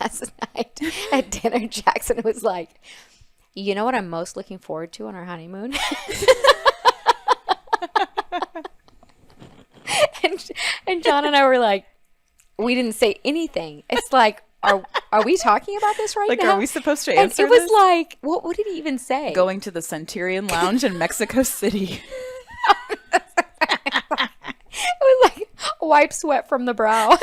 last night at dinner, Jackson was like, you know what I'm most looking forward to on our honeymoon? and John and I were like, we didn't say anything. It's like, are we talking about this right Like, now? are we supposed to And answer it was this? like, what did he even say? Going to the Centurion Lounge in Mexico City. It was like, wipe sweat from the brow.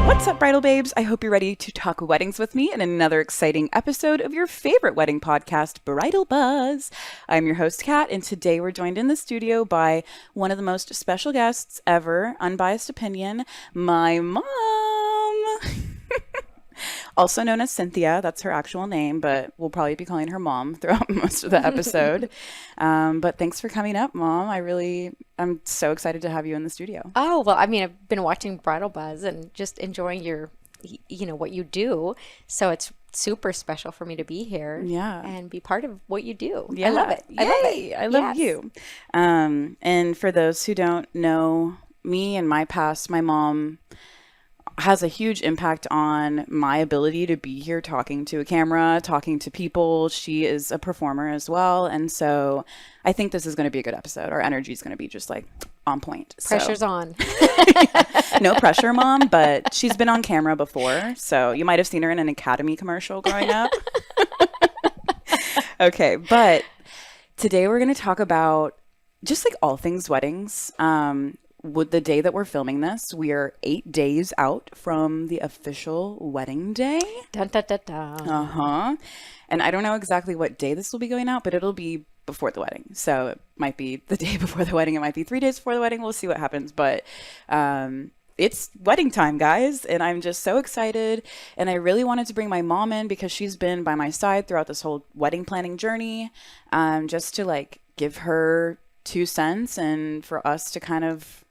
What's up, Bridal Babes? I hope you're ready to talk weddings with me in another exciting episode of your favorite wedding podcast, Bridal Buzz. I'm your host, Kat, and today we're joined in the studio by one of the most special guests ever, unbiased opinion, my mom. Also known as Cynthia. That's her actual name, but we'll probably be calling her Mom throughout most of the episode. But thanks for coming up, Mom. I'm so excited to have you in the studio. Oh, well, I mean, I've been watching Bridal Buzz and just enjoying what you do. So it's super special for me to be here. Yeah. And be part of what you do. Yeah. I love it. I love it. I love Yes. you. And for those who don't know me and my past, my mom has a huge impact on my ability to be here talking to a camera, talking to people. She is a performer as well. And so I think this is going to be a good episode. Our energy is going to be just like on point. Pressure's on. No pressure, Mom, but she's been on camera before. So you might have seen her in an Academy commercial growing up. Okay, but today we're going to talk about just like all things weddings. With the day that we're filming this, we are 8 days out from the official wedding day. Dun, dun, dun, dun. And I don't know exactly what day this will be going out, but it'll be before the wedding. So it might be the day before the wedding. It might be 3 days before the wedding. We'll see what happens. But it's wedding time, guys. And I'm just so excited. And I really wanted to bring my mom in because she's been by my side throughout this whole wedding planning journey, just to like give her 2 cents and for us to kind of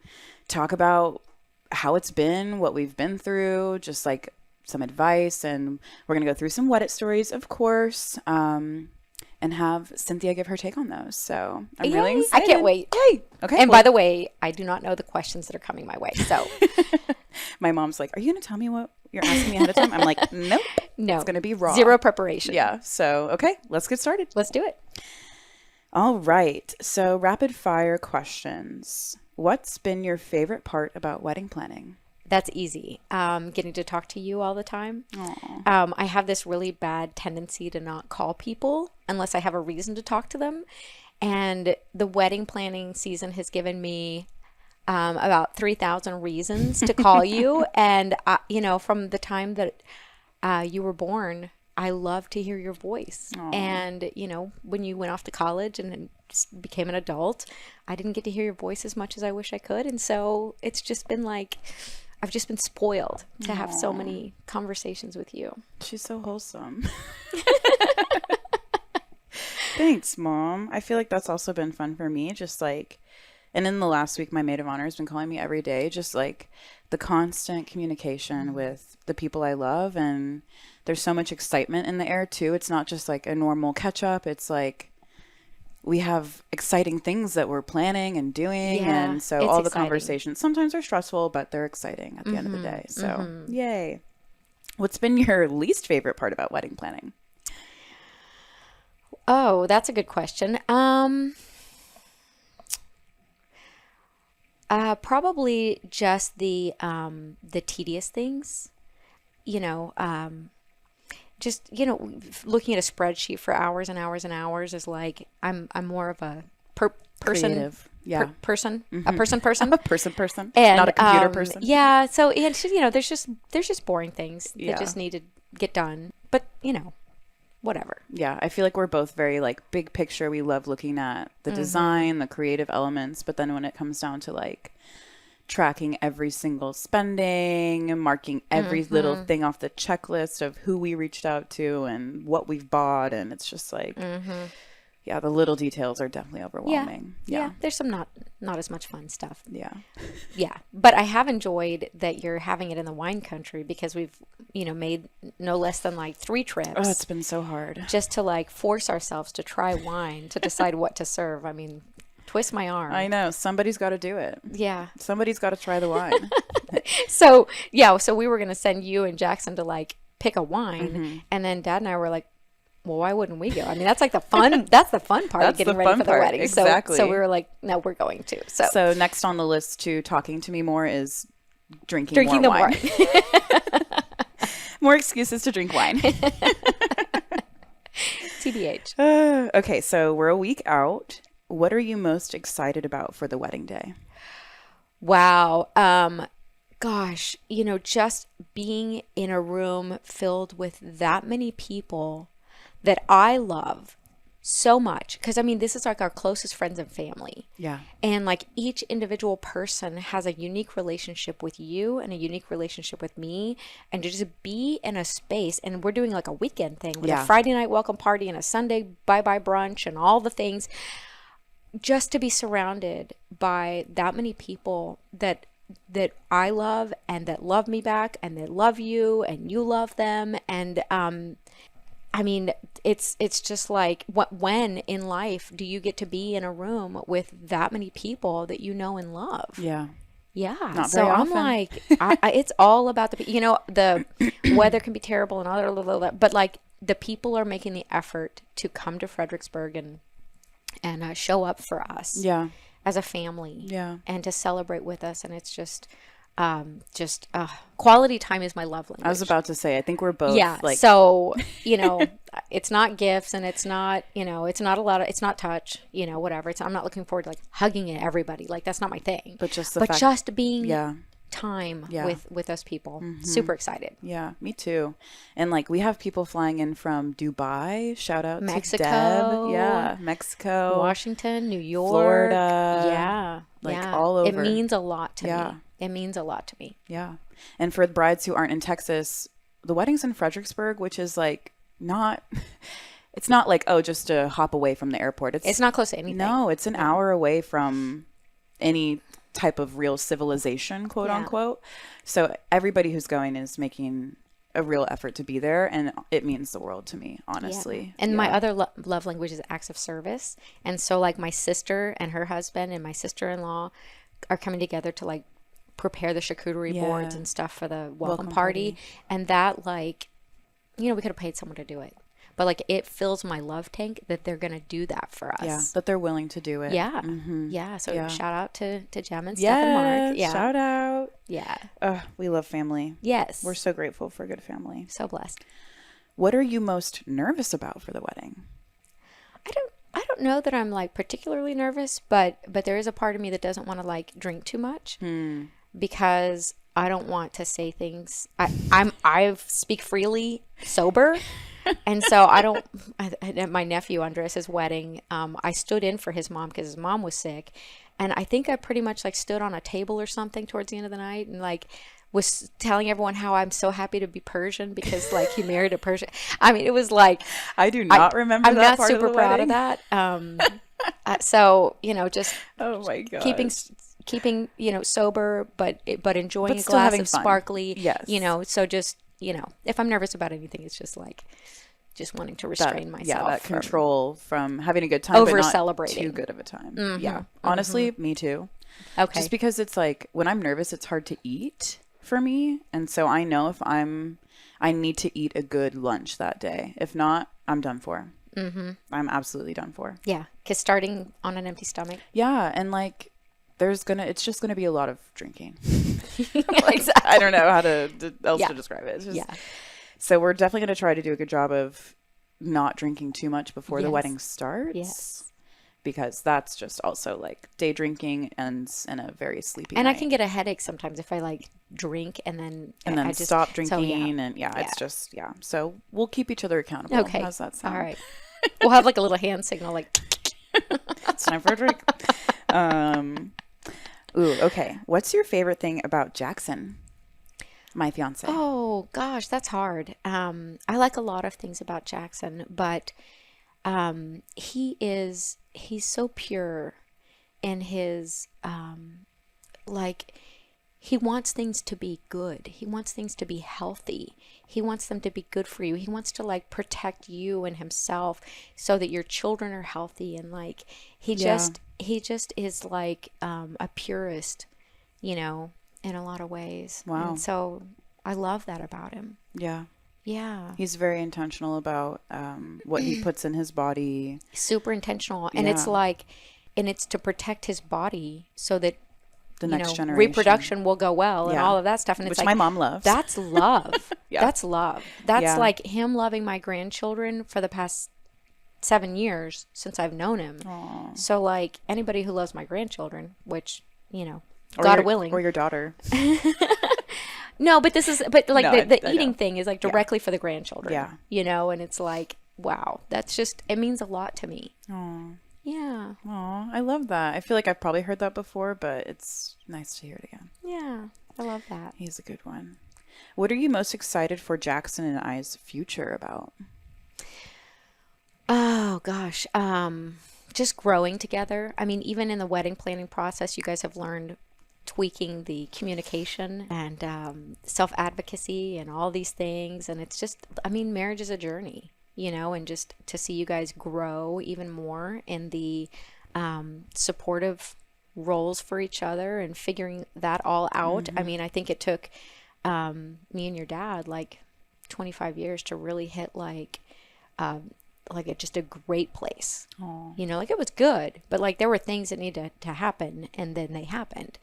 talk about how it's been, what we've been through, just like some advice. And we're going to go through some weddit stories, of course, and have Cynthia give her take on those. So I'm really Yay. excited. I can't wait. Yay. Okay. And by the way, I do not know the questions that are coming my way. So my mom's like, are you going to tell me what you're asking me ahead of time? I'm like, nope. no, It's going to be raw. Zero preparation. Yeah. So, okay, let's get started. Let's do it. All right. So rapid fire questions. What's been your favorite part about wedding planning? That's easy. Getting to talk to you all the time. Aw. I have this really bad tendency to not call people unless I have a reason to talk to them. And the wedding planning season has given me about 3,000 reasons to call you. And, from the time that you were born, I love to hear your voice. Aw. And, when you went off to college and then became an adult, I didn't get to hear your voice as much as I wish I could. And so it's just been like, I've just been spoiled to have so many conversations with you. She's so wholesome. Thanks, Mom. I feel like that's also been fun for me. Just like, and in the last week, my maid of honor has been calling me every day, just like the constant communication with the people I love. And there's so much excitement in the air too. It's not just like a normal catch up. It's like, we have exciting things that we're planning and doing. Yeah, And so it's all the exciting. conversations sometimes are stressful, but they're exciting at the end of the day. So yay. What's been your least favorite part about wedding planning? Oh, that's a good question. Probably just the tedious things, looking at a spreadsheet for hours and hours and hours is like, I'm more of a person, Creative. Yeah. a person, a person. A person, And, not a computer person. Yeah. So, and there's just boring things Yeah. that just need to get done, but whatever. Yeah, I feel like we're both very like big picture. We love looking at the design, the creative elements, but then when it comes down to like tracking every single spending, marking every little thing off the checklist of who we reached out to and what we've bought, and it's just like Yeah, the little details are definitely Yeah. overwhelming. Yeah. There's some not as much fun stuff. Yeah. Yeah. But I have enjoyed that you're having it in the wine country because we've, made no less than like 3 Oh, trips it's been so hard. just to like force ourselves to try wine to decide what to serve. I mean, twist my arm. I know. Somebody's got to do it. Yeah. Somebody's got to try the wine. So we were going to send you and Jackson to like pick a wine. And then Dad and I were like, well, why wouldn't we go? I mean, that's like the fun, that's the fun part of That's getting the ready fun for the part. wedding. Exactly. So we were like, no, we're going to. So next on the list to talking to me more is drinking drinking more the wine. wine. More excuses to drink wine. TBH. Okay, so we're a week out. What are you most excited about for the wedding day? Wow. Gosh, just being in a room filled with that many people that I love so much. Because, I mean, this is like our closest friends and family. Yeah. And like each individual person has a unique relationship with you and a unique relationship with me. And to just be in a space, and we're doing like a weekend thing with a Friday night welcome party and a Sunday bye-bye brunch and all the things. Just to be surrounded by that many people that I love and that love me back and that love you and you love them. And I mean, it's just like, when in life do you get to be in a room with that many people that you know and love? Yeah. Yeah. Not So very I'm often. like, it's all about the weather can be terrible and all that, but like the people are making the effort to come to Fredericksburg and show up for us. Yeah. As a family. Yeah. And to celebrate with us. And it's just quality time is my love language. I was about to say, I think we're both like. So, it's not gifts and it's not, it's not a lot of, it's not touch, whatever. I'm not looking forward to like hugging everybody. Like that's not my thing. But just just being yeah. time Yeah. with us people. Super excited. Yeah, me too. And like we have people flying in from Dubai. Shout out Mexico. to Deb. Yeah, Mexico, Washington, New York. Florida. Yeah. Like yeah. all over. It means a lot to Yeah. me. It means a lot to me. Yeah. And for the brides who aren't in Texas, the wedding's in Fredericksburg, which is like not, it's not like, oh, just to hop away from the airport. It's not close to anything. No, it's an hour away from any type of real civilization, quote unquote. So everybody who's going is making a real effort to be there, and it means the world to me, honestly. Yeah. And my other love language is acts of service. And so like my sister and her husband and my sister-in-law are coming together to like prepare the charcuterie boards and stuff for the welcome party. And that like, we could have paid someone to do it. But like it fills my love tank that they're going to do that for us. Yeah, that they're willing to do it. Yeah. Mm-hmm. Yeah. So shout out to Jem and Steph Yeah, and Mark. Yeah. shout out. Yeah. We love family. Yes. We're so grateful for a good family. so blessed. What are you most nervous about for the wedding? I don't know that I'm like particularly nervous, but there is a part of me that doesn't want to like drink too much because I don't want to say things. I speak freely sober. And so at my nephew Andres' wedding, I stood in for his mom because his mom was sick. And I think I pretty much like stood on a table or something towards the end of the night and like was telling everyone how I'm so happy to be Persian because like he married a Persian. I mean, it was like, I do not remember I'm that not part super of the proud wedding. of that. So, just Oh my god. keeping, sober, but enjoying But a still glass having of fun. sparkly, Yes. So just, if I'm nervous about anything, it's just like, just wanting to restrain myself. Yeah, that from control from having a good time, over but not celebrating. too good of a time. Yeah, honestly, me too. Okay. Just because it's like when I'm nervous, it's hard to eat for me, and so I know if I need to eat a good lunch that day. If not, I'm done for. I'm absolutely done for. Yeah, because starting on an empty stomach. Yeah, and like it's just gonna be a lot of drinking. Exactly. I don't know how to Yeah. to describe it. It's just, Yeah. So we're definitely going to try to do a good job of not drinking too much before the Yes. wedding starts. Yes. Because that's just also like day drinking ends in a very sleepy And night. I can get a headache sometimes if I like drink and then and I just stop so, drinking yeah. and Yeah. it's just So we'll keep each other accountable. Okay. How's that sound? All right. We'll have like a little hand signal like It's time for a drink. Okay. What's your favorite thing about Jackson, my fiance? Oh gosh, that's hard. I like a lot of things about Jackson, but he's so pure in his, like, he wants things to be good. He wants things to be healthy. He wants them to be good for you. He wants to like protect you and himself so that your children are healthy. And like, he just is like, a purist, you know, in a lot of ways. Wow. And so I love that about him. Yeah. Yeah. He's very intentional about what he puts in his body. Super intentional. And it's like, and it's to protect his body so that the next generation reproduction will go well and all of that stuff. And which it's like, my mom loves. That's love. That's love. That's Yeah. like him loving my grandchildren for the past 7 years since I've known him. Aww. So like anybody who loves my grandchildren, which, you know, Or God your, willing. or your daughter. No, but this is, but like No, the I eating know. thing is like directly for the grandchildren. Yeah. You know, and it's like, wow, that's just, it means a lot to me. Aww. Yeah. Aw, I love that. I feel like I've probably heard that before, but it's nice to hear it again. Yeah. I love that. He's a good one. What are you most excited for Jackson and I's future about? Oh gosh. Just growing together. I mean, even in the wedding planning process, you guys have learned tweaking the communication and self-advocacy and all these things. And it's just, I mean, marriage is a journey, you know, and just to see you guys grow even more in the supportive roles for each other and figuring that all out. I mean, I think it took me and your dad like 25 years to really hit like just a great place. Aw. You know, like it was good, but like there were things that needed to happen and then they happened.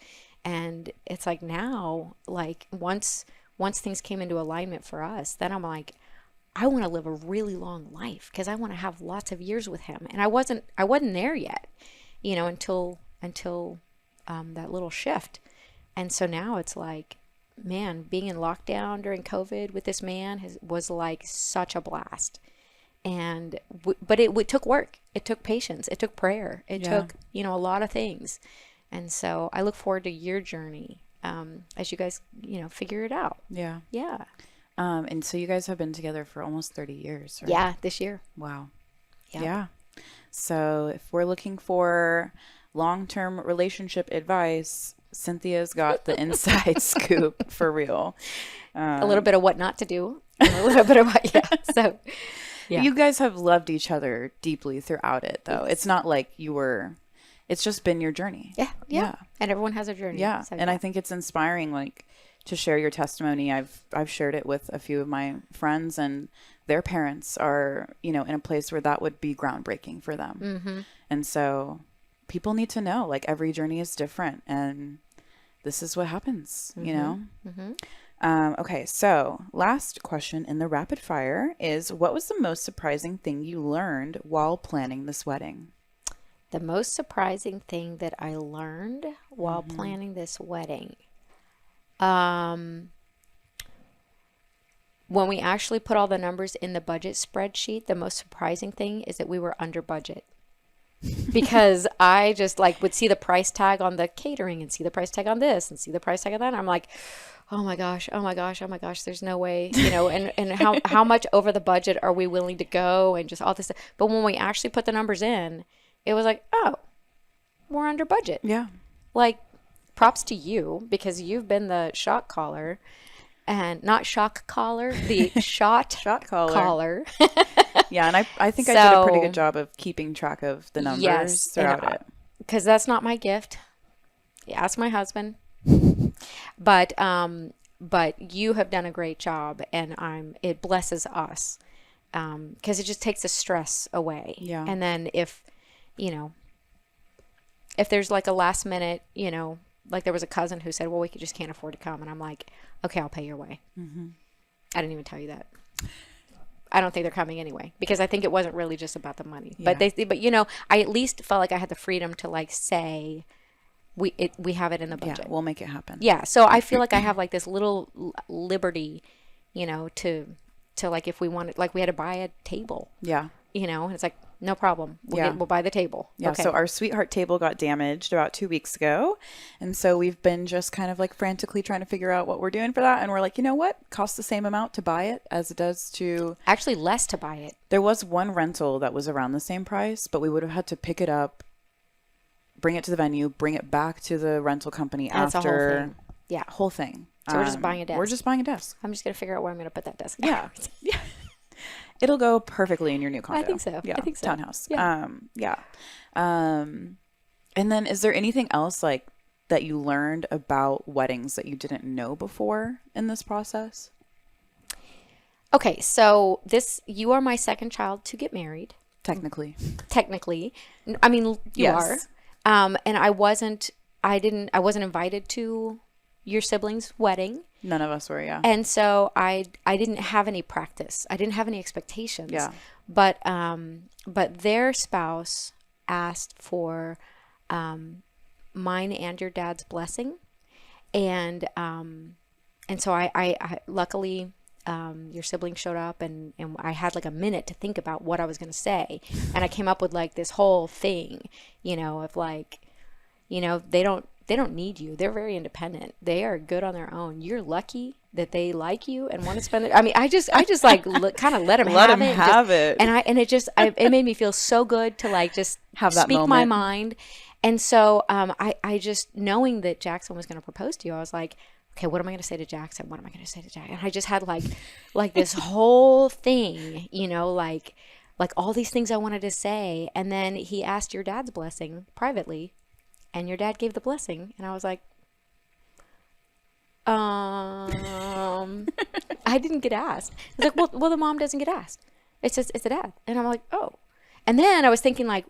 And it's like now, like once things came into alignment for us, then I'm like, I want to live a really long life because I want to have lots of years with him. And I wasn't there yet, you know, until that little shift. And so now it's like, man, being in lockdown during COVID with this man was like such a blast. And but it took work, it took patience, it took prayer, it took, you know, a lot of things. And so I look forward to your journey as you guys, you know, figure it out. Yeah. Yeah. And so you guys have been together for almost 30 years, right? Yeah, this year. Wow. Yep. Yeah. So if we're looking for long-term relationship advice, Cynthia's got the inside scoop for real. A little bit of what not to do, and a little bit of what, So, yeah. You guys have loved each other deeply throughout it, though. Yes. It's not like it's just been your journey. Yeah. And everyone has a journey. Yeah. So, And I think it's inspiring, like, to share your testimony. I've shared it with a few of my friends, and their parents are, you know, in a place where that would be groundbreaking for them. Mm-hmm. And so people need to know, like, every journey is different, and this is what happens, you know? Mm-hmm. Okay, so last question in the rapid fire is, what was the most surprising thing you learned while planning this wedding? The most surprising thing that I learned while planning this wedding, when we actually put all the numbers in the budget spreadsheet, the most surprising thing is that we were under budget. Because I just like would see the price tag on the catering and see the price tag on this and see the price tag on that. And I'm like, oh my gosh, there's no way, you know, and how much over the budget are we willing to go and just all this stuff. But when we actually put the numbers in, it was like, oh, we're under budget. Yeah. Like, props to you because you've been the shot caller and not shock collar, the shot caller. Yeah, and I think I did a pretty good job of keeping track of the numbers throughout it. Because that's not my gift. Ask my husband. But you have done a great job, and it blesses us because it just takes the stress away. Yeah. And then if there's like a last minute, you know, like there was a cousin who said, well, we just can't afford to come. And I'm like, okay, I'll pay your way. Mm-hmm. I didn't even tell you that. I don't think they're coming anyway because I think it wasn't really just about the money. Yeah. But you know, I at least felt like I had the freedom to like say, we have it in the budget. Yeah, we'll make it happen. Yeah, so I feel like I have like this little liberty, you know, to like if we wanted, like we had to buy a table. Yeah. You know, and it's like, No problem. We'll buy the table. Yeah. Okay. So our sweetheart table got damaged about 2 weeks ago. And so we've been just kind of like frantically trying to figure out what we're doing for that. And we're like, you know what? Costs the same amount to buy it as it does to. Actually, less to buy it. There was one rental that was around the same price, but we would have had to pick it up, bring it to the venue, bring it back to the rental company That's after. a whole thing. Yeah. Whole thing. So we're just buying a desk. We're just buying a desk. I'm just going to figure out where I'm going to put that desk. Yeah. Yeah. It'll go perfectly in your new condo. I think so. Yeah. I think so. Townhouse. Yeah. Yeah. And then is there anything else like that you learned about weddings that you didn't know before in this process? Okay. So you are my second child to get married. Technically. I mean, you Yes. are. And I wasn't invited to your sibling's wedding. None of us were, yeah. And so I didn't have any practice. I didn't have any expectations. Yeah. But their spouse asked for mine and your dad's blessing, and so I luckily your sibling showed up, and I had like a minute to think about what I was going to say, and I came up with like this whole thing, of like, they don't need you. They're very independent. They are good on their own. You're lucky that they like you and want to spend it. I mean, I just like kind of let them have it. And it made me feel so good to like just have that speak moment. my mind. And so I just, knowing that Jackson was going to propose to you, I was like, okay, what am I going to say to Jackson? What am I going to say to Jackson? And I just had like this whole thing, like all these things I wanted to say. And then he asked your dad's blessing privately. And your dad gave the blessing, and I was like, I didn't get asked. It's like, well, the mom doesn't get asked. It's the dad. And I'm like, oh. And then I was thinking like,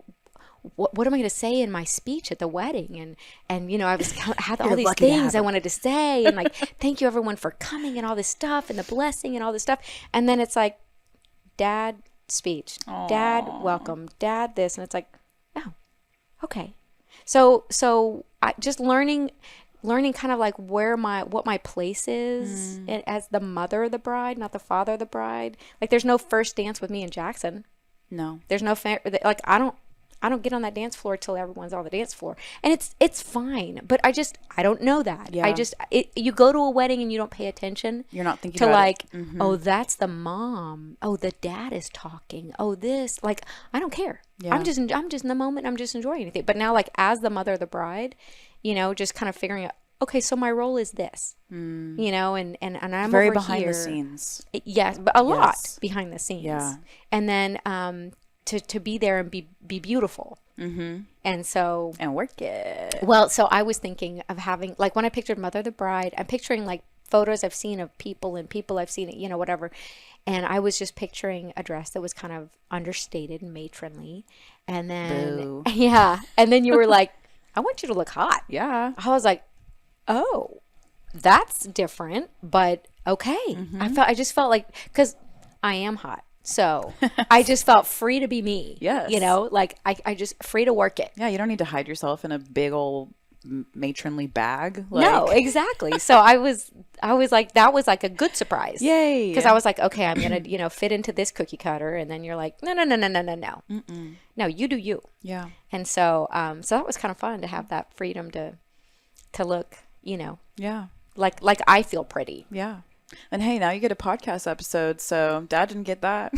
what am I going to say in my speech at the wedding? And I had all these things I wanted to say, and like, thank you everyone for coming and all this stuff and the blessing and all this stuff. And then it's like, dad speech, Aww. Dad welcome, dad this, and it's like, oh, okay. So I just learning kind of like what my place is as the mother of the bride, not the father of the bride. Like there's no first dance with me and Jackson. No. There's no like I don't get on that dance floor till everyone's on the dance floor. And it's fine, but I don't know that. Yeah. You go to a wedding and you don't pay attention. You're not thinking to about like, it. Mm-hmm. Oh, that's the mom. Oh, the dad is talking. Oh, this, like, I don't care. Yeah. I'm just in the moment. I'm just enjoying anything. But now, like, as the mother of the bride, just kind of figuring out, okay, so my role is this, and I'm very over behind here. the scenes. Yes, but a lot Yes. behind the scenes. Yeah. And then to be there and be beautiful. Mm-hmm. And so And work it. well, so I was thinking of having, like, when I pictured Mother of the Bride, I'm picturing like photos I've seen of people and people I've seen, whatever. And I was just picturing a dress that was kind of understated and matronly. And then, Boo. yeah. And then you were like, I want you to look hot. Yeah. I was like, oh, that's different, but okay. Mm-hmm. I just felt like, because I am hot. So I just felt free to be me. Yes. Like I just free to work it. Yeah, you don't need to hide yourself in a big old matronly bag. No, exactly. So I was like, that was like a good surprise. Yay. Because I was like, okay, I'm going to, fit into this cookie cutter. And then you're like, no. Mm-mm. No, you do you. Yeah. And so, so that was kind of fun to have that freedom to look, Yeah. like I feel pretty. Yeah. And hey, now you get a podcast episode, so Dad didn't get that.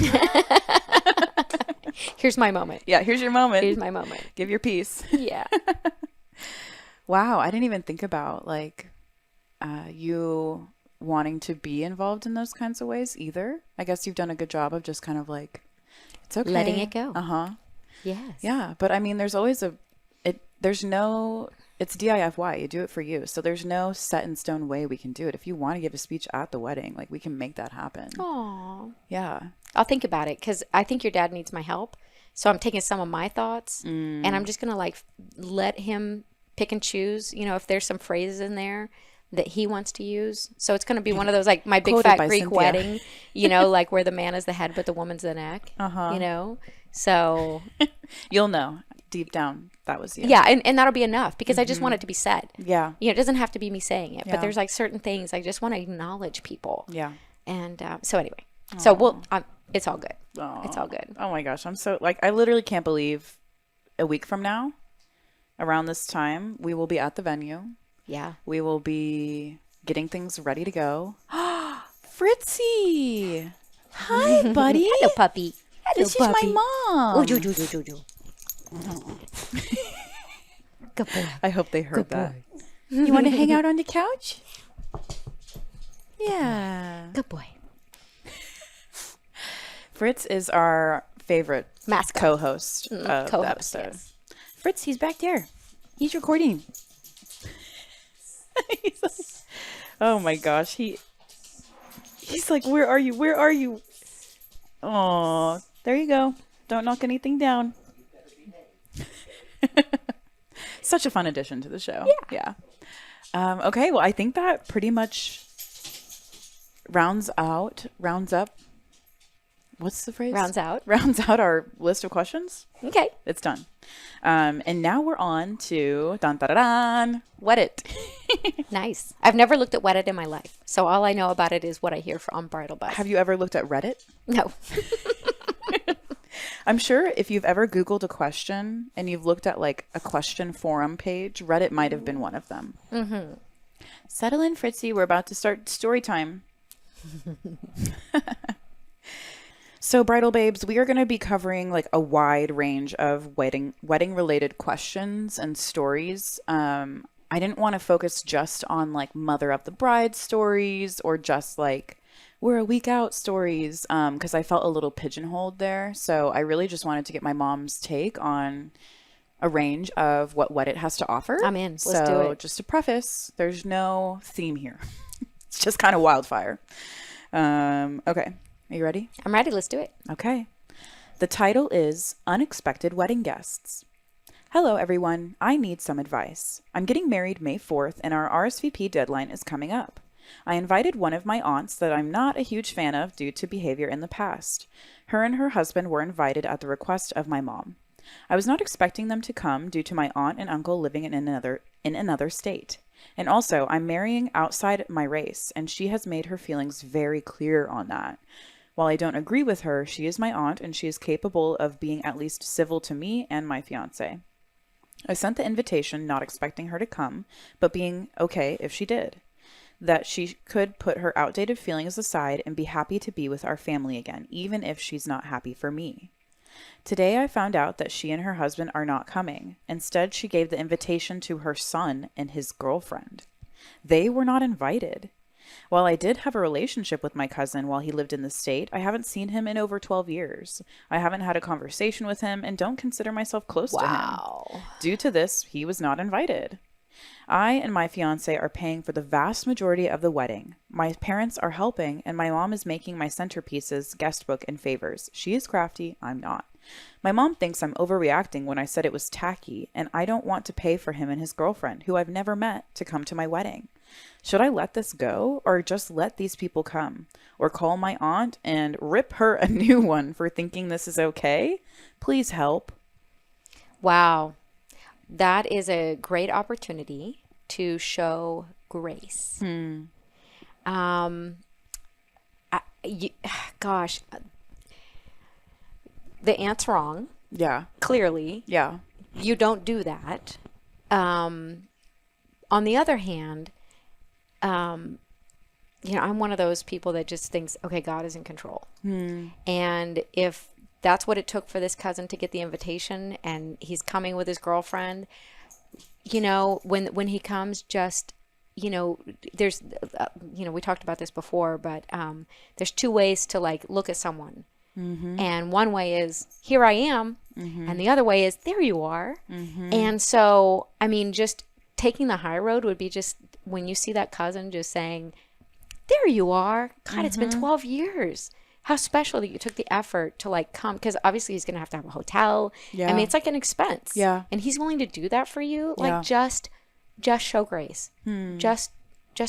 Here's my moment. Yeah, here's your moment. Here's my moment. Give your piece. Yeah. Wow, I didn't even think about like you wanting to be involved in those kinds of ways either. I guess you've done a good job of just kind of like, it's okay. Letting it go. Uh-huh. Yes. Yeah, but I mean, there's always it's DIFY. You do it for you. So there's no set in stone way we can do it. If you want to give a speech at the wedding, like we can make that happen. Aww. Yeah. I'll think about it because I think your dad needs my help. So I'm taking some of my thoughts and I'm just going to like let him pick and choose, if there's some phrases in there that he wants to use. So it's going to be one of those, like my big Quoted fat by Greek Cynthia. wedding, like where the man is the head, but the woman's the neck, So You'll know deep down that was you. yeah. And that'll be enough because I just want it to be said. Yeah. It doesn't have to be me saying it, Yeah. but there's like certain things I just want to acknowledge people. Yeah. And so anyway, so It's all good. Oh, It's all good. oh my gosh. I'm so like, I literally can't believe a week from now, around this time, we will be at the venue. Yeah. We will be getting things ready to go. Fritzy. Hi, buddy. Hello, puppy. Hello, This is my mom. Oh, Jojo. Good boy. I hope they heard that. You want to hang out on the couch? Yeah. Good boy. Fritz is our favorite Mascot. co-host of the Co-host, episode. yes. Fritz, he's back there. He's recording. He's like, oh my gosh, he's like, where are you? Where are you? Oh, there you go. Don't knock anything down. Such a fun addition to the show. Yeah. Okay, well, I think that pretty much rounds up. What's the phrase? Rounds out. Rounds out our list of questions. Okay. It's done. And now we're on to dun dun dun, dun weddit. Nice. I've never looked at weddit in my life, so all I know about it is what I hear from Bridal Babes. Have you ever looked at Reddit? No. I'm sure if you've ever Googled a question and you've looked at like a question forum page, Reddit might have been one of them. Mm-hmm. Settle in, Fritzy. We're about to start story time. So, Bridal Babes, we are going to be covering like a wide range of wedding related questions and stories. I didn't want to focus just on like mother of the bride stories or just like we're a week out stories because I felt a little pigeonholed there. So I really just wanted to get my mom's take on a range of what weddit has to offer. I'm in. Let's do it. Just to preface, there's no theme here. It's just kind of wildfire. Okay. Are you ready? I'm ready. Let's do it. Okay. The title is Unexpected Wedding Guests. Hello, everyone. I need some advice. I'm getting married May 4th, and our RSVP deadline is coming up. I invited one of my aunts that I'm not a huge fan of due to behavior in the past. Her and her husband were invited at the request of my mom. I was not expecting them to come due to my aunt and uncle living in another state. And also, I'm marrying outside my race, and she has made her feelings very clear on that. While I don't agree with her, she is my aunt and she is capable of being at least civil to me and my fiance. I sent the invitation not expecting her to come, but being okay if she did. That she could put her outdated feelings aside and be happy to be with our family again, even if she's not happy for me. Today I found out that she and her husband are not coming. Instead, she gave the invitation to her son and his girlfriend. They were not invited. While I did have a relationship with my cousin while he lived in the state, I haven't seen him in over 12 years. I haven't had a conversation with him and don't consider myself close to him. Due to this, he was not invited. I and my fiance are paying for the vast majority of the wedding. My parents are helping, and my mom is making my centerpieces, guest book, and favors. She is crafty, I'm not. My mom thinks I'm overreacting when I said it was tacky, and I don't want to pay for him and his girlfriend, who I've never met, to come to my wedding. Should I let this go, or just let these people come? Or call my aunt and rip her a new one for thinking this is okay? Please help. Wow. That is a great opportunity to show grace. Gosh, the aunt's wrong. Yeah. Clearly. Yeah. You don't do that. On the other hand, I'm one of those people that just thinks, okay, God is in control. And if that's what it took for this cousin to get the invitation and he's coming with his girlfriend, when he comes, just, there's, we talked about this before, but there's two ways to like look at someone. And one way is, here I am. And the other way is, there you are. And so, just taking the high road would be just when you see that cousin just saying, there you are. God, it's been 12 years. How special that you took the effort to like come, because obviously he's going to have a hotel. Yeah. It's like an expense. Yeah. And he's willing to do that for you. Like just show grace. Just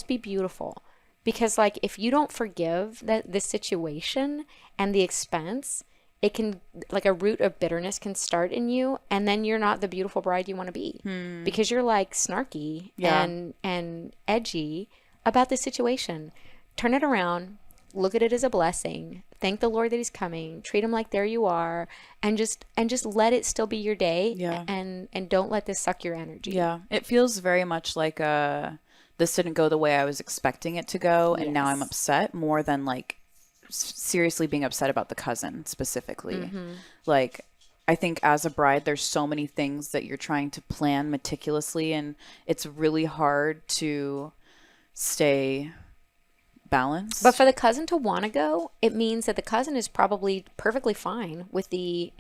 be beautiful. Because like if you don't forgive the situation and the expense, it can, like a root of bitterness can start in you, and then you're not the beautiful bride you want to be. Because you're like snarky and edgy about the situation. Turn it around. look at it as a blessing. Thank the Lord that he's coming. Treat him like there you are, and just let it still be your day. Yeah. And don't let this suck your energy. Yeah. It feels very much like this didn't go the way I was expecting it to go, and now I'm Yes. upset more than like seriously being upset about the cousin specifically. Like, I think as a bride, there's so many things that you're trying to plan meticulously, and it's really hard to stay balanced. But for the cousin to want to go, it means that the cousin is probably perfectly fine with the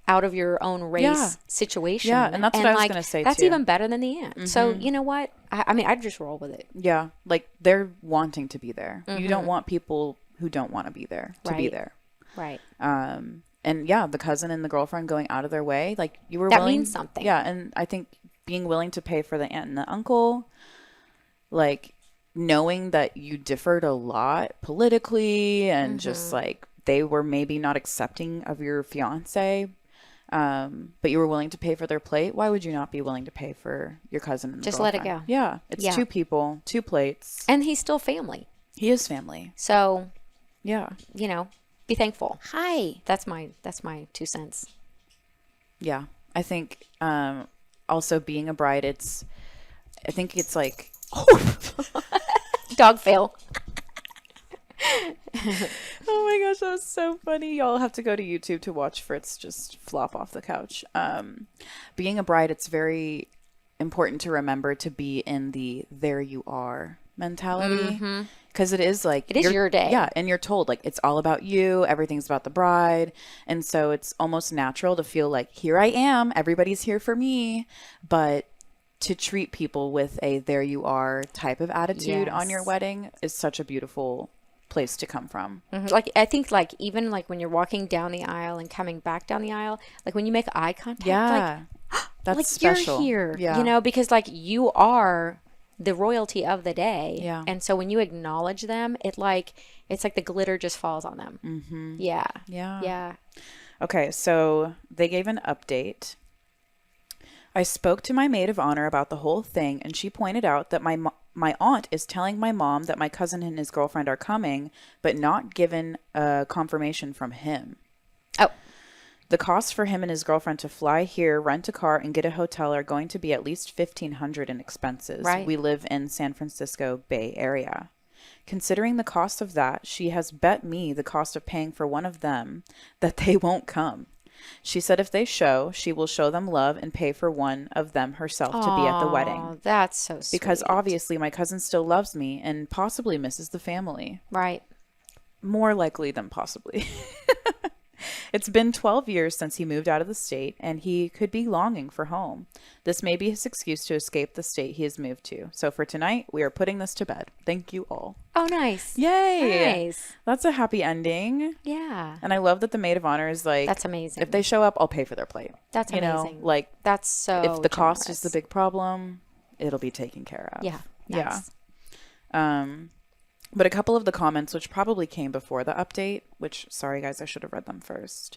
out of your own race situation. Yeah, and that's what I was like, gonna say, that's too. even better than the aunt. So you know what? I mean, I'd just roll with it. Yeah, like they're wanting to be there. You don't want people who don't want to be there to be Right. there. Right. And yeah, the cousin and the girlfriend going out of their way, like you were That willing. means something. Yeah, and I think being willing to pay for the aunt and the uncle, like knowing that you differed a lot politically and just like they were maybe not accepting of your fiance, but you were willing to pay for their plate. Why would you not be willing to pay for your cousin and the Just let it girlfriend? go. Yeah, it's Yeah. two people, two plates. And he's still family. He is family. So, Yeah. be thankful. Hi. That's my 2 cents. Yeah. I think also being a bride, I think it's like, Dog fail. oh my gosh, that was so funny. Y'all have to go to YouTube to watch Fritz just flop off the couch. Being a bride, it's very important to remember to be in the there you are mentality. Because it is like, It is your day. Yeah. And you're told like, it's all about you. Everything's about the bride. And so it's almost natural to feel like, here I am. Everybody's here for me. But to treat people with a there you are type of attitude on your Yes. wedding is such a beautiful place to come from. Like, I think like even like when you're walking down the aisle and coming back down the aisle, like when you make eye contact, Yeah. That's like special. you're here, Yeah. because like you are the royalty of the day. Yeah. And so when you acknowledge them, it's like the glitter just falls on them. Mm-hmm. Yeah. Yeah. Yeah. Okay, so they gave an update. I spoke to my maid of honor about the whole thing, and she pointed out that my aunt is telling my mom that my cousin and his girlfriend are coming, but not given a confirmation from him. Oh, The cost for him and his girlfriend to fly here, rent a car, and get a hotel are going to be at least $1,500 in expenses. Right. We live in San Francisco Bay Area. Considering the cost of that, she has bet me the cost of paying for one of them that they won't come. She said if they show, she will show them love and pay for one of them herself to be at the wedding. oh, that's so sweet. Because obviously my cousin still loves me and possibly misses the family. Right. More likely than possibly. It's been 12 years since he moved out of the state, and he could be longing for home. This may be his excuse to escape the state he has moved to. So for tonight, we are putting this to bed. Thank you all. Oh, nice. Yay! Nice. That's a happy ending. Yeah. And I love that the maid of honor is like, That's amazing. if they show up, I'll pay for their plate. That's you know, amazing. like That's so if the cost is the generous. big problem, it'll be taken care of. Yeah. Yeah. Nice. But a couple of the comments, which probably came before the update, which, sorry guys, I should have read them first.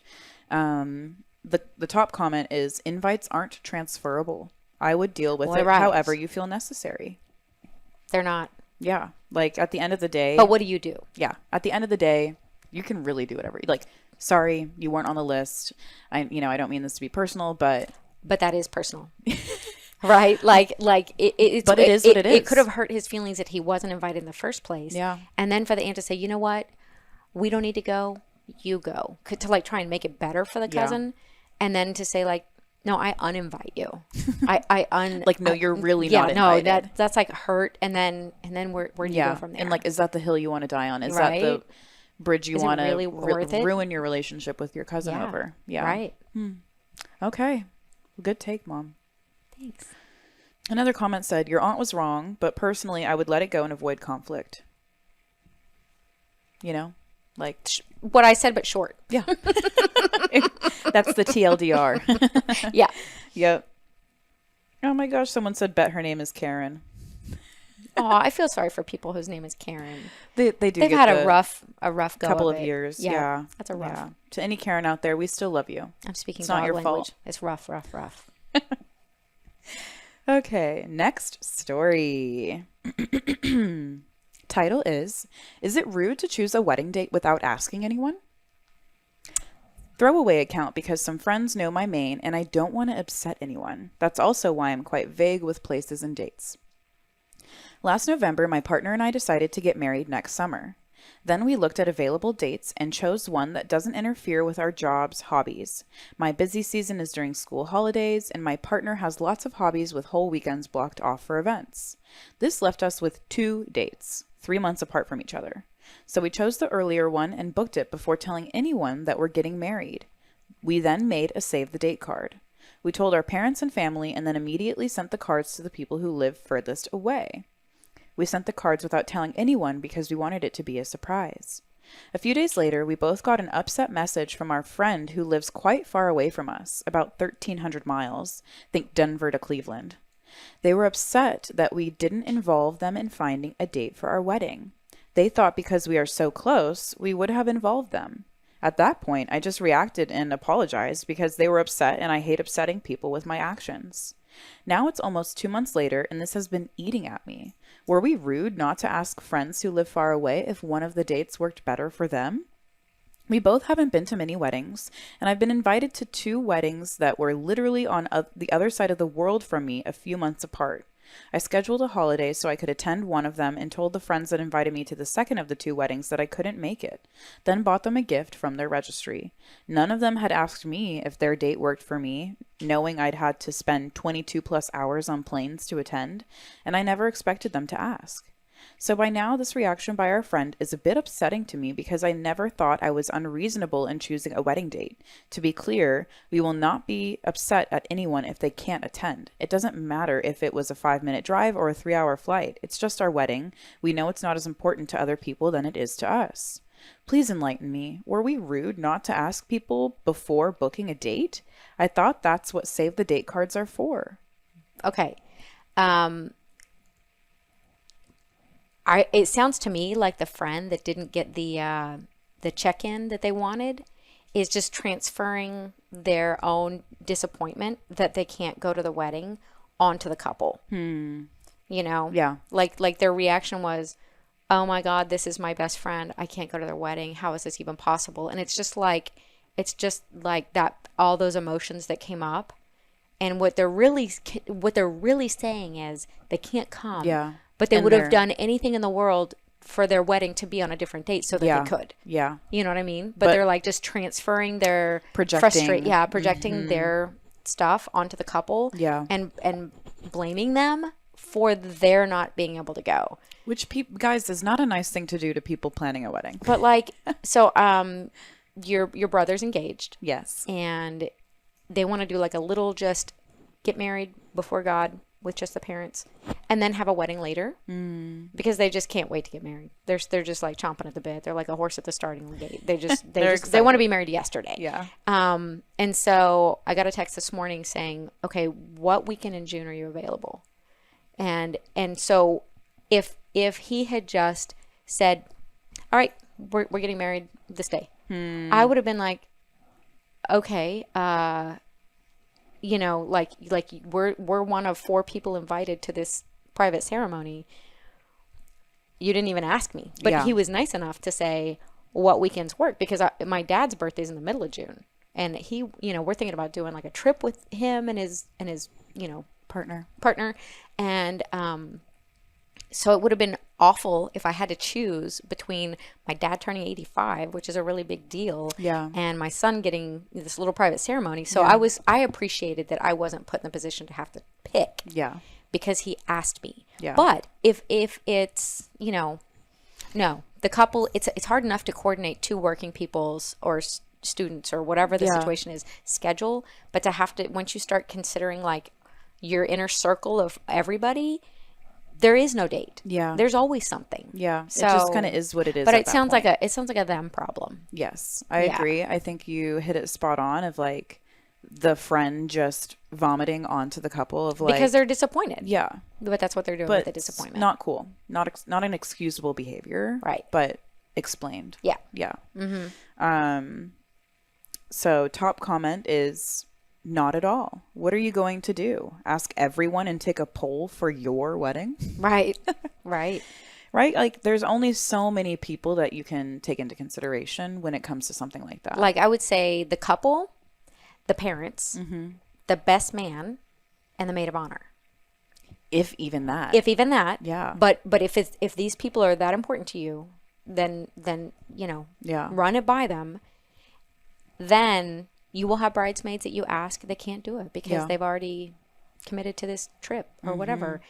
The top comment is, invites aren't transferable. I would deal with it Right. however you feel necessary. They're not. Yeah. Like at the end of the day. But what do you do? Yeah. At the end of the day, you can really do whatever. Like, sorry, you weren't on the list. I don't mean this to be personal, but But that is personal. Right? Like it's But it is what it It is. could have hurt his feelings that he wasn't invited in the first place. Yeah. And then for the aunt to say, you know what? We don't need to go. You go. To like try and make it better for the Yeah. cousin. And then to say like, no, I uninvite you. like, no, you're really yeah, not no, invited. that's like hurt. And then where do you go from there? And like, is that the hill you want to die on? Is Right? that the bridge you Is it want to really worth it? ruin your relationship with your cousin Yeah. over? Yeah. Right. Okay. Good take, Mom. Thanks. Another comment said, your aunt was wrong, but personally, I would let it go and avoid conflict. You know? Like, What I said, but short. yeah. That's the TLDR. Yeah. Yep. Oh my gosh, someone said, bet her name is Karen. Oh, I feel sorry for people whose name is Karen. They do They've get had the a rough go couple of of it. years. Yeah, Yeah. that's a rough. Yeah. To any Karen out there, we still love you. I'm speaking It's dog not your language. fault. It's rough, rough, rough. Okay, next story. Title is it rude to choose a wedding date without asking anyone? Throwaway account because some friends know my main and I don't want to upset anyone. That's also why I'm quite vague with places and dates. Last November, my partner and I decided to get married next summer. Then we looked at available dates and chose one that doesn't interfere with our jobs, hobbies. My busy season is during school holidays, and my partner has lots of hobbies with whole weekends blocked off for events. This left us with 2 dates, 3 months apart from each other. So we chose the earlier one and booked it before telling anyone that we're getting married. We then made a save the date card. We told our parents and family and then immediately sent the cards to the people who live furthest away. We sent the cards without telling anyone because we wanted it to be a surprise. A few days later, we both got an upset message from our friend who lives quite far away from us, about 1,300 miles, think Denver to Cleveland. They were upset that we didn't involve them in finding a date for our wedding. They thought because we are so close, we would have involved them. At that point, I just reacted and apologized because they were upset and I hate upsetting people with my actions. Now it's almost 2 months later and this has been eating at me. Were we rude not to ask friends who live far away if one of the dates worked better for them? We both haven't been to many weddings, and I've been invited to 2 weddings that were literally on the other side of the world from me a few months apart. I scheduled a holiday so I could attend one of them and told the friends that invited me to the second of the 2 weddings that I couldn't make it, then bought them a gift from their registry. None of them had asked me if their date worked for me, knowing I'd had to spend 22 plus hours on planes to attend, and I never expected them to ask. So by now, this reaction by our friend is a bit upsetting to me because I never thought I was unreasonable in choosing a wedding date. To be clear, we will not be upset at anyone if they can't attend. It doesn't matter if it was a 5-minute drive or a 3-hour flight. It's just our wedding. We know it's not as important to other people than it is to us. Please enlighten me. Were we rude not to ask people before booking a date? I thought that's what save the date cards are for. Okay. It sounds to me like the friend that didn't get the check-in that they wanted is just transferring their own disappointment that they can't go to the wedding onto the couple. You know? Yeah. Like their reaction was, oh my God, this is my best friend. I can't go to their wedding. How is this even possible? And it's just like that, all those emotions that came up. And what they're really saying is they can't come. Yeah. But they would have done anything in the world for their wedding to be on a different date so that they could. Yeah. You know what I mean? But they're like just transferring their projecting their stuff onto the couple. Yeah. And blaming them for their not being able to go. Which, guys, is not a nice thing to do to people planning a wedding. But like, so your brother's engaged. Yes. And they want to do like a little just get married before God with just the parents and then have a wedding later because they just can't wait to get married. They're just like chomping at the bit. They're like a horse at the starting gate. They want to be married yesterday. Yeah. And so I got a text this morning saying, okay, what weekend in June are you available? And so if he had just said, all right, we're getting married this day, I would have been like, okay, you know, like we're one of 4 people invited to this private ceremony. You didn't even ask me, but he was nice enough to say what weekends work because my dad's birthday's in the middle of June, and he, you know, we're thinking about doing like a trip with him and his, you know, partner, and so it would have been awful if I had to choose between my dad turning 85, which is a really big deal, and my son getting this little private ceremony. So I appreciated that I wasn't put in the position to have to pick. Yeah. Because he asked me. Yeah. But if it's, you know, no, the couple, it's hard enough to coordinate 2 working people's or students or whatever the situation is schedule, but to have to, once you start considering like your inner circle of everybody, there is no date. Yeah. There's always something. Yeah. So, it just kind of is what it is. But it sounds like a them problem. Yes. I agree. I think you hit it spot on of like the friend just vomiting onto the couple of like, because they're disappointed. Yeah. But that's what they're doing with the disappointment. Not cool. Not an excusable behavior. Right. But explained. Yeah. Yeah. Mm-hmm. So top comment is, not at all. What are you going to do? Ask everyone and take a poll for your wedding? Right. Right. Right? Like there's only so many people that you can take into consideration when it comes to something like that. Like I would say the couple, the parents, the best man, and the maid of honor. If even that. If even that. Yeah. But if these people are that important to you, then run it by them. Then you will have bridesmaids that you ask that can't do it because they've already committed to this trip or whatever.